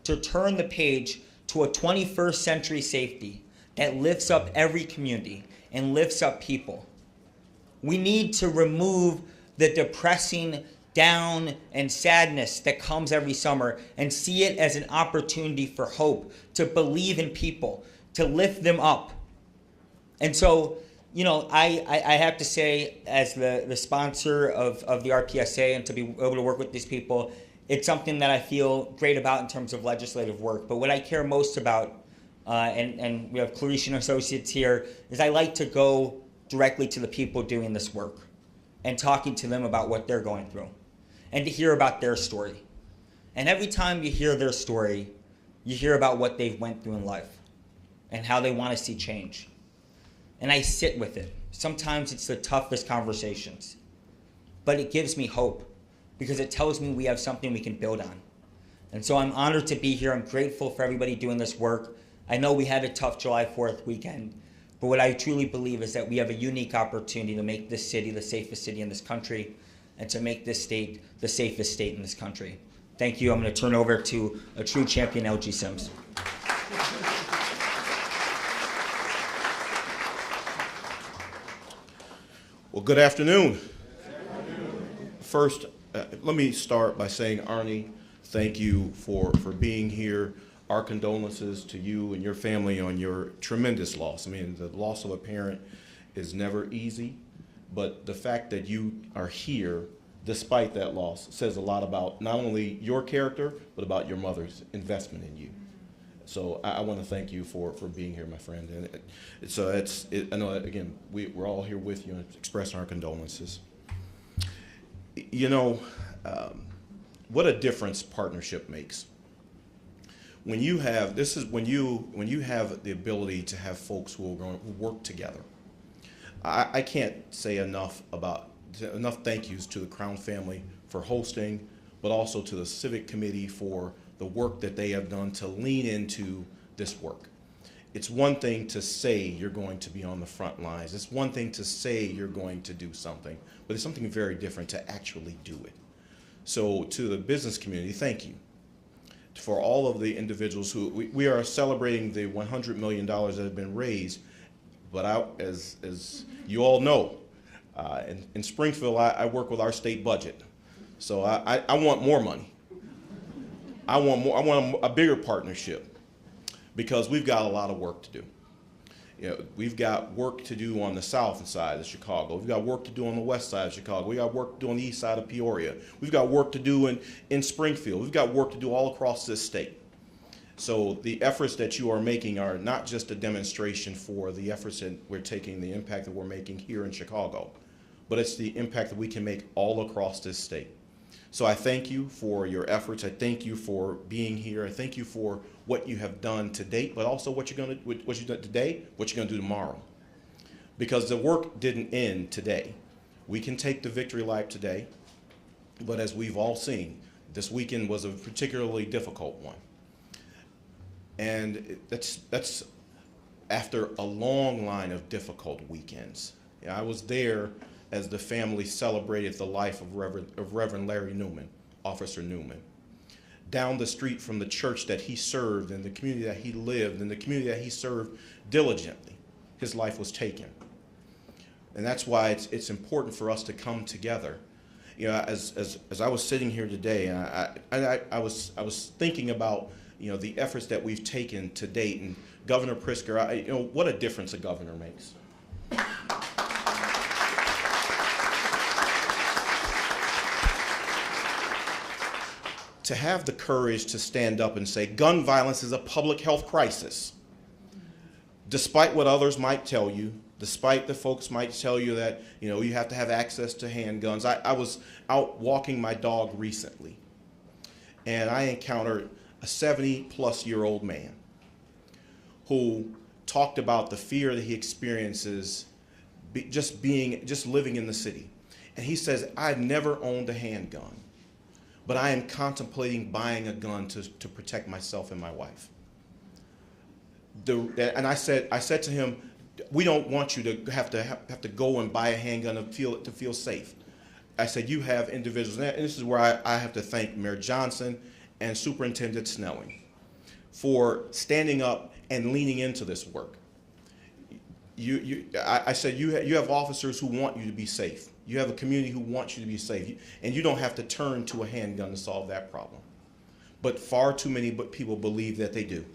to turn the page to a 21st century safety that lifts up every community and lifts up people. We need to remove the depressing down and sadness that comes every summer and see it as an opportunity for hope, to believe in people, to lift them up. And so, I have to say, as the sponsor of the RPSA and to be able to work with these people, it's something that I feel great about in terms of legislative work. But what I care most about, and we have Clarice and Associates here, is I like to go directly to the people doing this work and talking to them about what they're going through and to hear about their story. And every time you hear their story, you hear about what they've went through in life and how they want to see change. And I sit with it. Sometimes it's the toughest conversations, but it gives me hope because it tells me we have something we can build on. And so I'm honored to be here. I'm grateful for everybody doing this work. I know we had a tough July 4th weekend, but what I truly believe is that we have a unique opportunity to make this city the safest city in this country and to make this state the safest state in this country. Thank you. I'm going to turn over to a true champion, LG Sims. Well, good afternoon. First, let me start by saying, Arnie, thank you for being here. Our condolences to you and your family on your tremendous loss. I mean, the loss of a parent is never easy, but the fact that you are here despite that loss says a lot about not only your character, but about your mother's investment in you. So I want to thank you for being here, my friend. And so I know, again, we're all here with you and express our condolences. You know, what a difference partnership makes. When you have, when you have the ability to have folks who are going to work together. I can't say enough thank yous to the Crown family for hosting, but also to the Civic Committee for the work that they have done to lean into this work. It's one thing to say you're going to be on the front lines. It's one thing to say you're going to do something, but it's something very different to actually do it. So to the business community, thank you. For all of the individuals who, we are celebrating the $100 million that have been raised, but as you all know, in Springfield, I work with our state budget. So I want more money. I want a bigger partnership because we've got a lot of work to do. You know, we've got work to do on the south side of Chicago. We've got work to do on the west side of Chicago. We've got work to do on the east side of Peoria. We've got work to do in Springfield. We've got work to do all across this state. So the efforts that you are making are not just a demonstration for the efforts that we're taking, the impact that we're making here in Chicago, but it's the impact that we can make all across this state. So I thank you for your efforts. I thank you for being here. I thank you for what you have done to date, but also what you've done today, what you're going to do tomorrow. Because the work didn't end today. We can take the victory lap today, but as we've all seen, this weekend was a particularly difficult one. And that's after a long line of difficult weekends. I was there as the family celebrated the life of Reverend Larry Newman, Officer Newman. Down the street from the church that he served and the community that he lived and the community that he served diligently, his life was taken. And that's why it's important for us to come together. You know, as I was sitting here today, I was thinking about, you know, the efforts that we've taken to date, and Governor Pritzker, you know, what a difference a governor makes. To have the courage to stand up and say gun violence is a public health crisis, despite what others might tell you, despite the folks might tell you that, you know, you have to have access to handguns. I was out walking my dog recently, and I encountered a 70-plus-year-old man who talked about the fear that he experiences just living in the city. And he says, I've never owned a handgun, but I am contemplating buying a gun to protect myself and my wife. And I said to him, we don't want you to have to go and buy a handgun to feel safe. I said, you have individuals, and this is where I have to thank Mayor Johnson and Superintendent Snelling for standing up and leaning into this work. I said, you have officers who want you to be safe. You have a community who wants you to be safe, and you don't have to turn to a handgun to solve that problem. But far too many people believe that they do.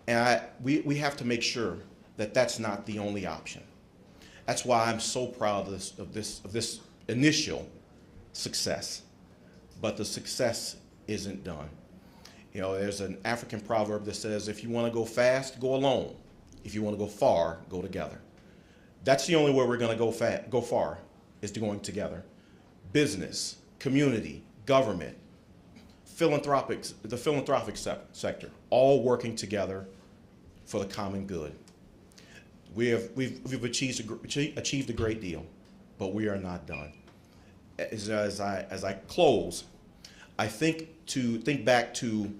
And we have to make sure that that's not the only option. That's why I'm so proud of this initial success. But the success isn't done. You know, there's an African proverb that says, if you want to go fast, go alone. If you want to go far, go together. That's the only way we're going to go far, is to going together. Business, community, government, the philanthropic sector, all working together for the common good. We've achieved a great deal, but we are not done. as I close, I think back to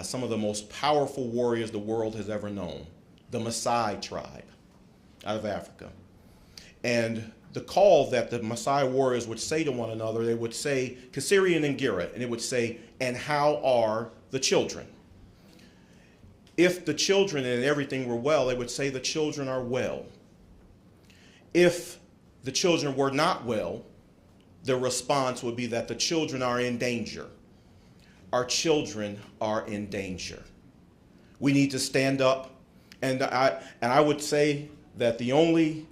some of the most powerful warriors the world has ever known, the Maasai tribe out of Africa. And the call that the Maasai warriors would say to one another, they would say, Kasiri and Ngira, and it would say, and how are the children? If the children and everything were well, they would say the children are well. If the children were not well, the response would be that the children are in danger. Our children are in danger. We need to stand up, and I would say that the only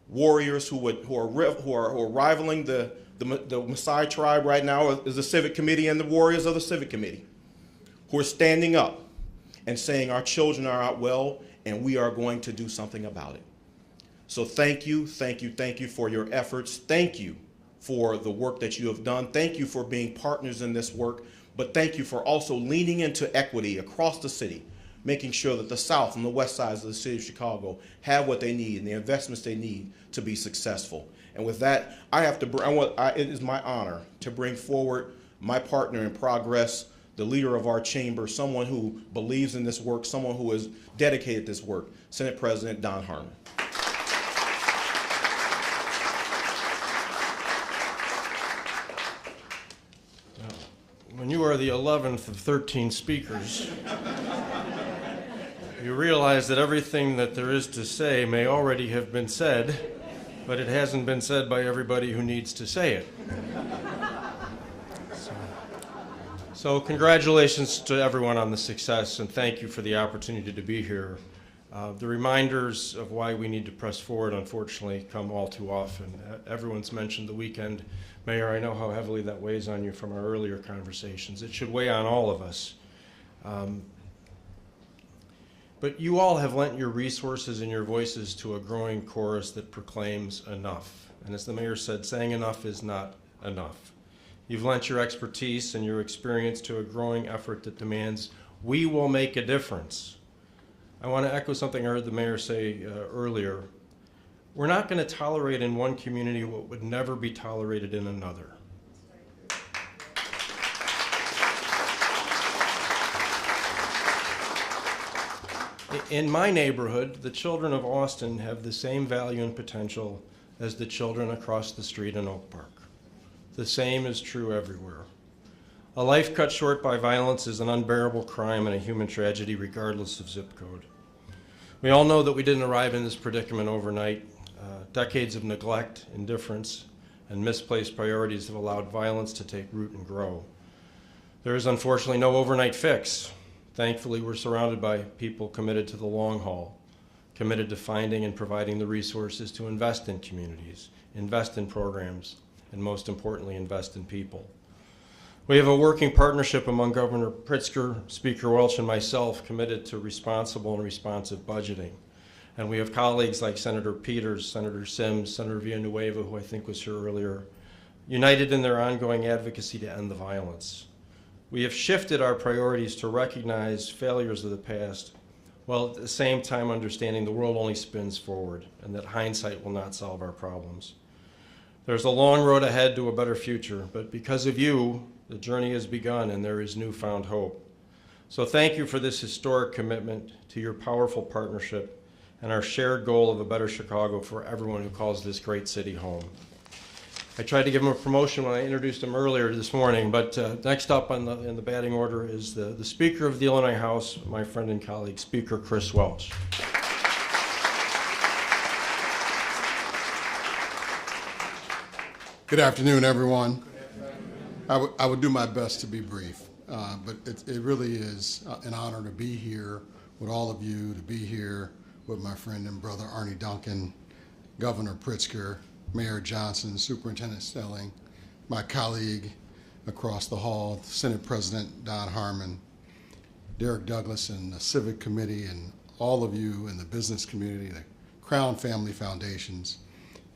warriors who are rivaling the Maasai tribe right now is the Civic Committee and the warriors of the Civic Committee, who are standing up and saying our children are out well, and we are going to do something about it. So thank you for your efforts. Thank you for the work that you have done. Thank you for being partners in this work, but thank you for also leaning into equity across the city, making sure that the South and the West sides of the city of Chicago have what they need and the investments they need to be successful. And with that, it is my honor to bring forward my partner in progress, the leader of our chamber, someone who believes in this work, someone who has dedicated this work, Senate President Don Harmon. When you are the 11th of 13 speakers, you realize that everything that there is to say may already have been said, but it hasn't been said by everybody who needs to say it. So congratulations to everyone on the success, and thank you for the opportunity to be here. The reminders of why we need to press forward, unfortunately, come all too often. Everyone's mentioned the weekend. Mayor, I know how heavily that weighs on you from our earlier conversations. It should weigh on all of us. But you all have lent your resources and your voices to a growing chorus that proclaims enough. And as the mayor said, saying enough is not enough. You've lent your expertise and your experience to a growing effort that demands we will make a difference. I want to echo something I heard the mayor say earlier. We're not going to tolerate in one community what would never be tolerated in another. In my neighborhood, the children of Austin have the same value and potential as the children across the street in Oak Park. The same is true everywhere. A life cut short by violence is an unbearable crime and a human tragedy regardless of zip code. We all know that we didn't arrive in this predicament overnight. Decades of neglect, indifference, and misplaced priorities have allowed violence to take root and grow. There is unfortunately no overnight fix. Thankfully, we're surrounded by people committed to the long haul, committed to finding and providing the resources to invest in communities, invest in programs, and most importantly, invest in people. We have a working partnership among Governor Pritzker, Speaker Welch, and myself committed to responsible and responsive budgeting. And we have colleagues like Senator Peters, Senator Sims, Senator Villanueva, who I think was here earlier, united in their ongoing advocacy to end the violence. We have shifted our priorities to recognize failures of the past, while at the same time understanding the world only spins forward and that hindsight will not solve our problems. There's a long road ahead to a better future, but because of you, the journey has begun and there is newfound hope. So thank you for this historic commitment to your powerful partnership and our shared goal of a better Chicago for everyone who calls this great city home. I tried to give him a promotion when I introduced him earlier this morning, but next up in the batting order is the Speaker of the Illinois House, my friend and colleague, Speaker Chris Welch. Good afternoon, everyone. I would do my best to be brief, but it really is an honor to be here with all of you, to be here with my friend and brother Arnie Duncan, Governor Pritzker, Mayor Johnson, Superintendent Stelling, my colleague across the hall, Senate President Don Harmon, Derek Douglas and the Civic Committee, and all of you in the business community, the Crown Family Foundations,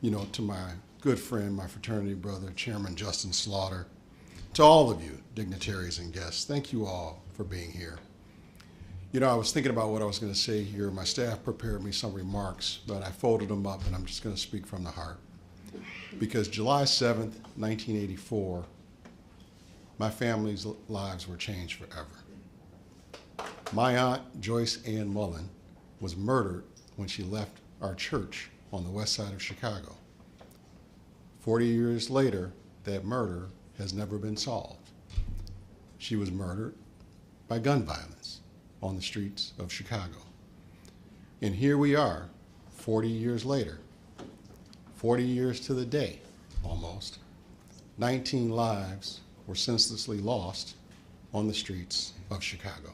to my good friend, my fraternity brother, Chairman Justin Slaughter, to all of you, dignitaries and guests, thank you all for being here. I was thinking about what I was going to say here. My staff prepared me some remarks, but I folded them up, and I'm just going to speak from the heart. because July 7th, 1984, my family's lives were changed forever. My aunt, Joyce Ann Mullen, was murdered when she left our church on the west side of Chicago. 40 years later, that murder has never been solved. She was murdered by gun violence on the streets of Chicago. And here we are, 40 years later, 40 years to the day, almost. 19 lives were senselessly lost on the streets of Chicago.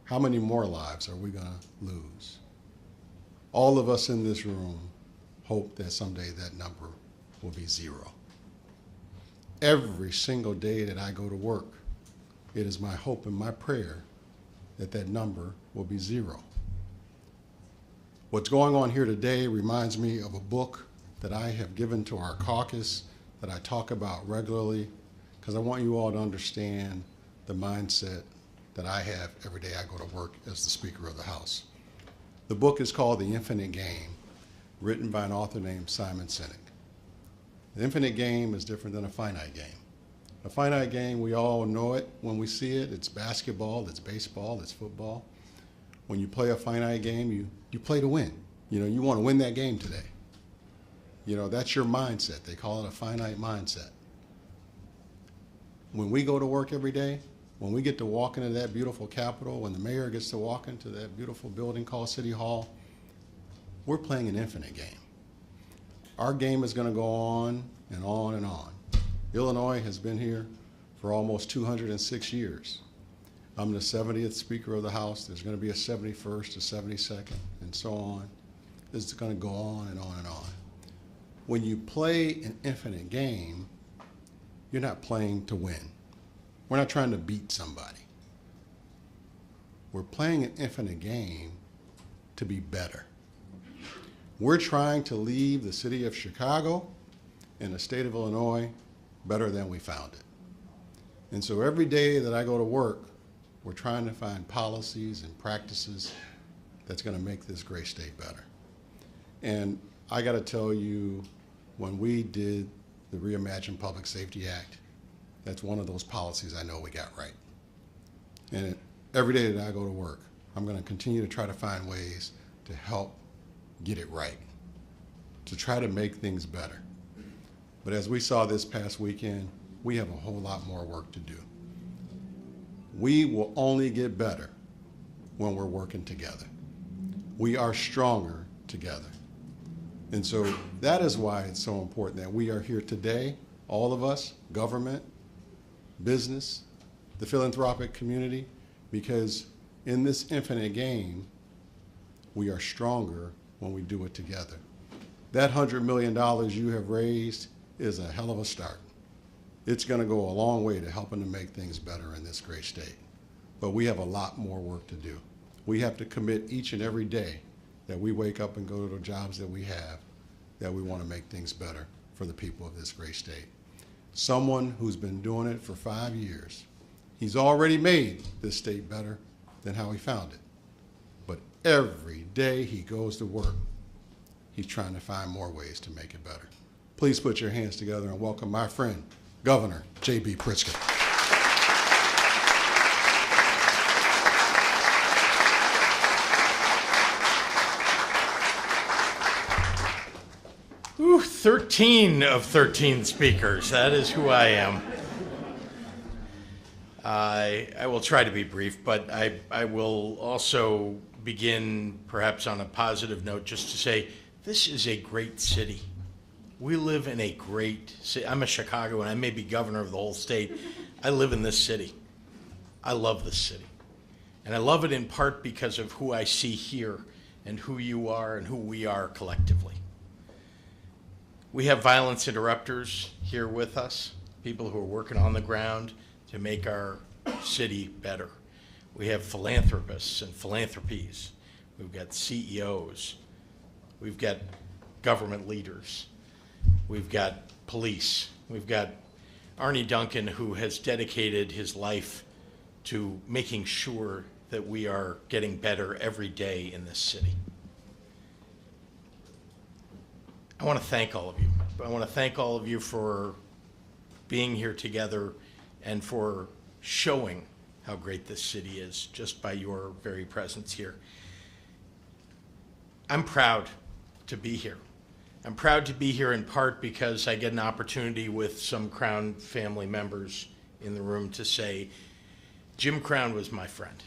How many more lives are we gonna lose? All of us in this room hope that someday that number will be zero. Every single day that I go to work, it is my hope and my prayer that that number will be zero. What's going on here today reminds me of a book that I have given to our caucus that I talk about regularly, because I want you all to understand the mindset that I have every day I go to work as the Speaker of the House. The book is called The Infinite Game, written by an author named Simon Sinek. The infinite game is different than a finite game. A finite game, we all know it when we see it. It's basketball, it's baseball, it's football. When you play a finite game, you play to win. You know, you want to win that game today. You know, that's your mindset. They call it a finite mindset. When we go to work every day, when we get to walk into that beautiful Capitol, when the mayor gets to walk into that beautiful building called City Hall, we're playing an infinite game. Our game is going to go on and on and on. Illinois has been here for almost 206 years. I'm the 70th Speaker of the House. There's going to be a 71st, a 72nd, and so on. This is going to go on and on and on. When you play an infinite game, you're not playing to win. We're not trying to beat somebody. We're playing an infinite game to be better. We're trying to leave the city of Chicago and the state of Illinois better than we found it. And so every day that I go to work, we're trying to find policies and practices that's going to make this great state better. And I got to tell you, when we did the Reimagine Public Safety Act, that's one of those policies I know we got right. And every day that I go to work, I'm going to continue to try to find ways to help get it right, to try to make things better. But as we saw this past weekend, we have a whole lot more work to do. We will only get better when we're working together. We are stronger together. And so that is why it's so important that we are here today, all of us, government, business, the philanthropic community, because in this infinite game, we are stronger when we do it together. That $100 million you have raised is a hell of a start. It's going to go a long way to helping to make things better in this great state. But we have a lot more work to do. We have to commit each and every day that we wake up and go to the jobs that we have, that we want to make things better for the people of this great state. Someone who's been doing it for 5 years, he's already made this state better than how he found it. But every day he goes to work, he's trying to find more ways to make it better. Please put your hands together and welcome my friend, Governor JB Pritzker. Ooh, 13 of 13 speakers. That is who I am. I will try to be brief, but I will also begin perhaps on a positive note just to say this is a great city. We live in a great city. I'm a Chicagoan. I may be governor of the whole state. I live in this city. I love this city. And I love it in part because of who I see here and who you are and who we are collectively. We have violence interrupters here with us, people who are working on the ground to make our city better. We have philanthropists and philanthropies. We've got CEOs. We've got government leaders. We've got police. We've got Arnie Duncan, who has dedicated his life to making sure that we are getting better every day in this city. I want to thank all of you. I want to thank all of you for being here together and for showing how great this city is just by your very presence here. I'm proud to be here. I'm proud to be here in part because I get an opportunity with some Crown family members in the room to say, Jim Crown was my friend.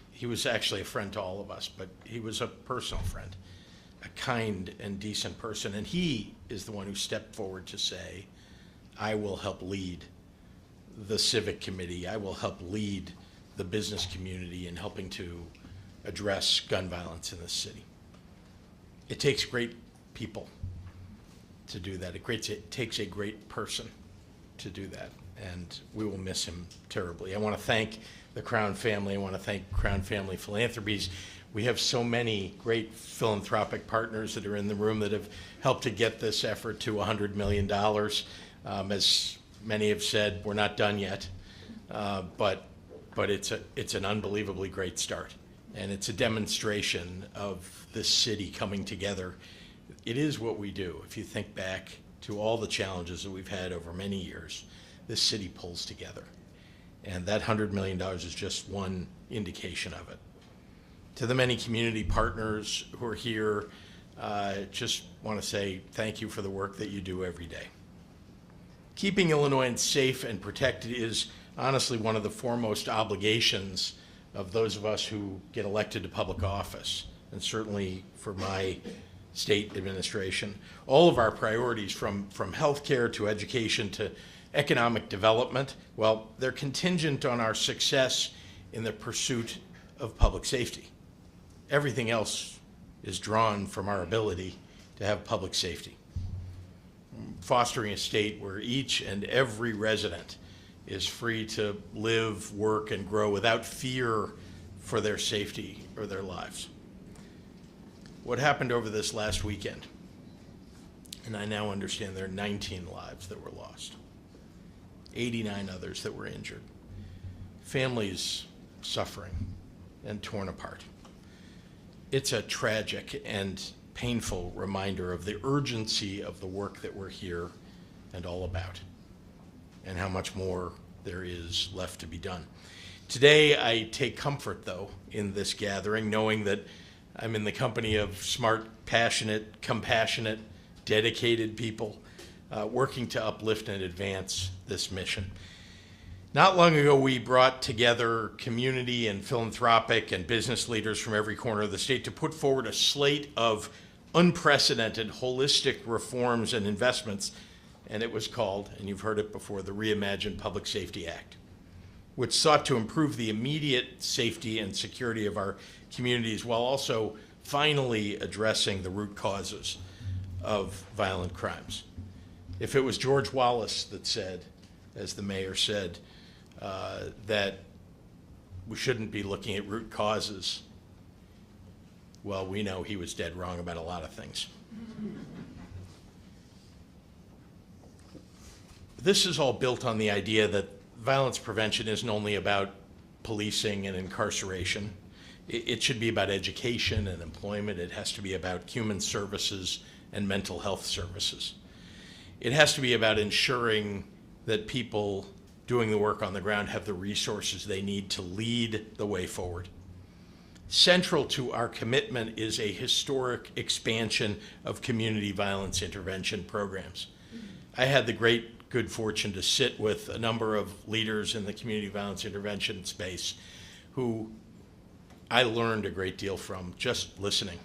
He was actually a friend to all of us, but he was a personal friend, a kind and decent person, and he is the one who stepped forward to say, I will help lead the civic committee. I will help lead the business community in helping to address gun violence in this city. It takes great people to do that. It takes a great person to do that, and we will miss him terribly. I want to thank the Crown family. I want to thank Crown Family Philanthropies. We have so many great philanthropic partners that are in the room that have helped to get this effort to $100 million. As many have said, we're not done yet, but it's an unbelievably great start, and it's a demonstration of this city coming together. It is what we do. If you think back to all the challenges that we've had over many years, this city pulls together, and that $100 million is just one indication of it. To the many community partners who are here, just want to say thank you for the work that you do every day. Keeping Illinoisans safe and protected is honestly one of the foremost obligations of those of us who get elected to public office, and certainly for my state administration. All of our priorities, from healthcare to education to economic development, well, they're contingent on our success in the pursuit of public safety. Everything else is drawn from our ability to have public safety. Fostering a state where each and every resident is free to live, work, and grow without fear for their safety or their lives. What happened over this last weekend, and I now understand there are 19 lives that were lost, 89 others that were injured, families suffering and torn apart. It's a tragic and painful reminder of the urgency of the work that we're here and all about, and how much more there is left to be done. Today, I take comfort, though, in this gathering, knowing that I'm in the company of smart, passionate, compassionate, dedicated people working to uplift and advance this mission. Not long ago, we brought together community and philanthropic and business leaders from every corner of the state to put forward a slate of unprecedented holistic reforms and investments, and it was called, and you've heard it before, the Reimagined Public Safety Act, which sought to improve the immediate safety and security of our communities while also finally addressing the root causes of violent crimes. If it was George Wallace that said, as the mayor said, that we shouldn't be looking at root causes, well, we know he was dead wrong about a lot of things. This is all built on the idea that violence prevention isn't only about policing and incarceration. It should be about education and employment. It has to be about human services and mental health services. It has to be about ensuring that people doing the work on the ground have the resources they need to lead the way forward. Central to our commitment is a historic expansion of community violence intervention programs. I had the great good fortune to sit with a number of leaders in the community violence intervention space who I learned a great deal from just listening.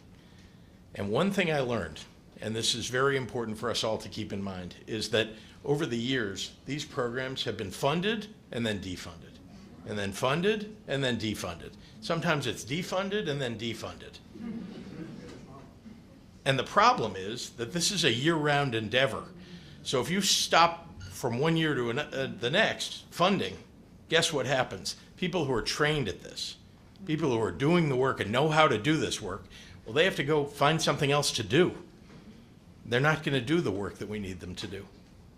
And one thing I learned, and this is very important for us all to keep in mind, is that over the years, these programs have been funded and then defunded, and then funded and then defunded. Sometimes it's defunded and then defunded. And the problem is that this is a year-round endeavor. So if you stop from one year to the next funding, guess what happens? People who are trained at this, people who are doing the work and know how to do this work, well, they have to go find something else to do. They're not going to do the work that we need them to do.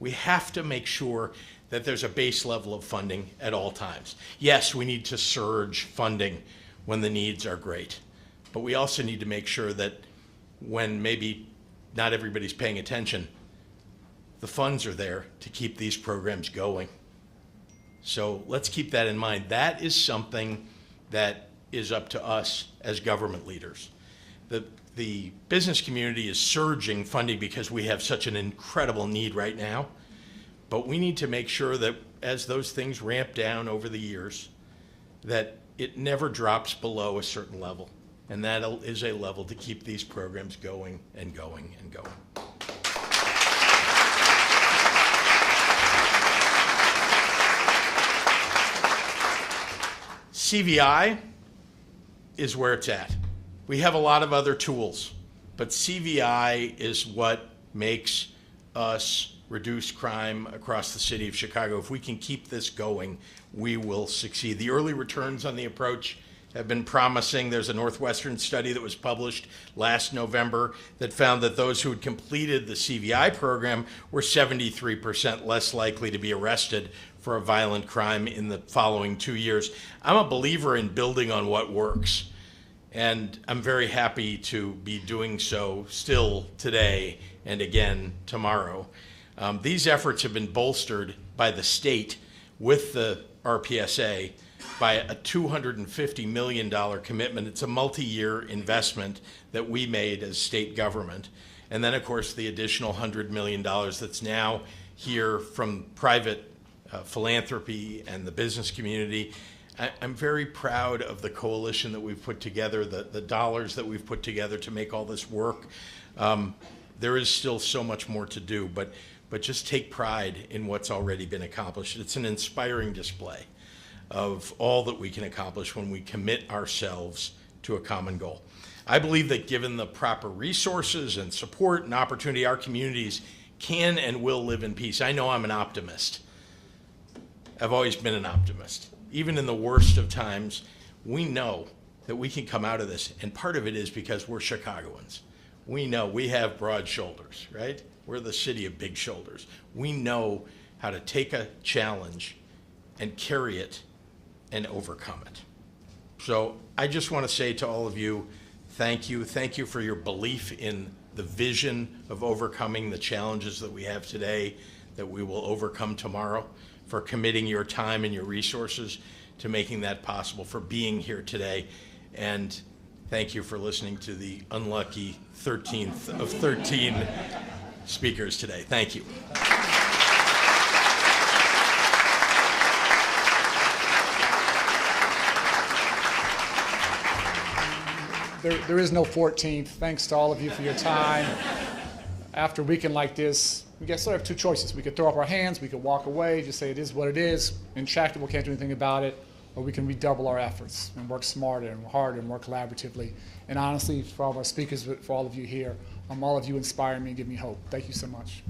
We have to make sure that there's a base level of funding at all times. Yes, we need to surge funding when the needs are great, but we also need to make sure that when maybe not everybody's paying attention. The funds are there to keep these programs going. So let's keep that in mind. That is something that is up to us as government leaders. The business community is surging funding because we have such an incredible need right now. But we need to make sure that as those things ramp down over the years, that it never drops below a certain level. And that is a level to keep these programs going and going and going. CVI is where it's at. We have a lot of other tools, but CVI is what makes us reduce crime across the city of Chicago. If we can keep this going, we will succeed. The early returns on the approach have been promising. There's a Northwestern study that was published last November that found that those who had completed the CVI program were 73% less likely to be arrested for a violent crime in the following 2 years. I'm a believer in building on what works, and I'm very happy to be doing so still today and again tomorrow. These efforts have been bolstered by the state with the RPSA by a $250 million commitment. It's a multi-year investment that we made as state government. And then, of course, the additional $100 million that's now here from private philanthropy and the business community. I'm very proud of the coalition that we've put together, the dollars that we've put together to make all this work. There is still so much more to do, but just take pride in what's already been accomplished. It's an inspiring display of all that we can accomplish when we commit ourselves to a common goal. I believe that given the proper resources and support and opportunity, our communities can and will live in peace. I know I'm an optimist. I've always been an optimist. Even in the worst of times, we know that we can come out of this, and part of it is because we're Chicagoans. We know we have broad shoulders, right? We're the city of big shoulders. We know how to take a challenge and carry it and overcome it. So I just want to say to all of you, thank you. Thank you for your belief in the vision of overcoming the challenges that we have today, that we will overcome tomorrow, for committing your time and your resources to making that possible, for being here today. And thank you for listening to the unlucky 13th of 13 speakers today. Thank you. There is no 14th. Thanks to all of you for your time. After a weekend like this, we sort of have two choices. We could throw up our hands, we could walk away, just say it is what it is, intractable, can't do anything about it, or we can redouble our efforts and work smarter and harder and more collaboratively. And honestly, for all of our speakers, for all of you here, all of you inspire me and give me hope. Thank you so much.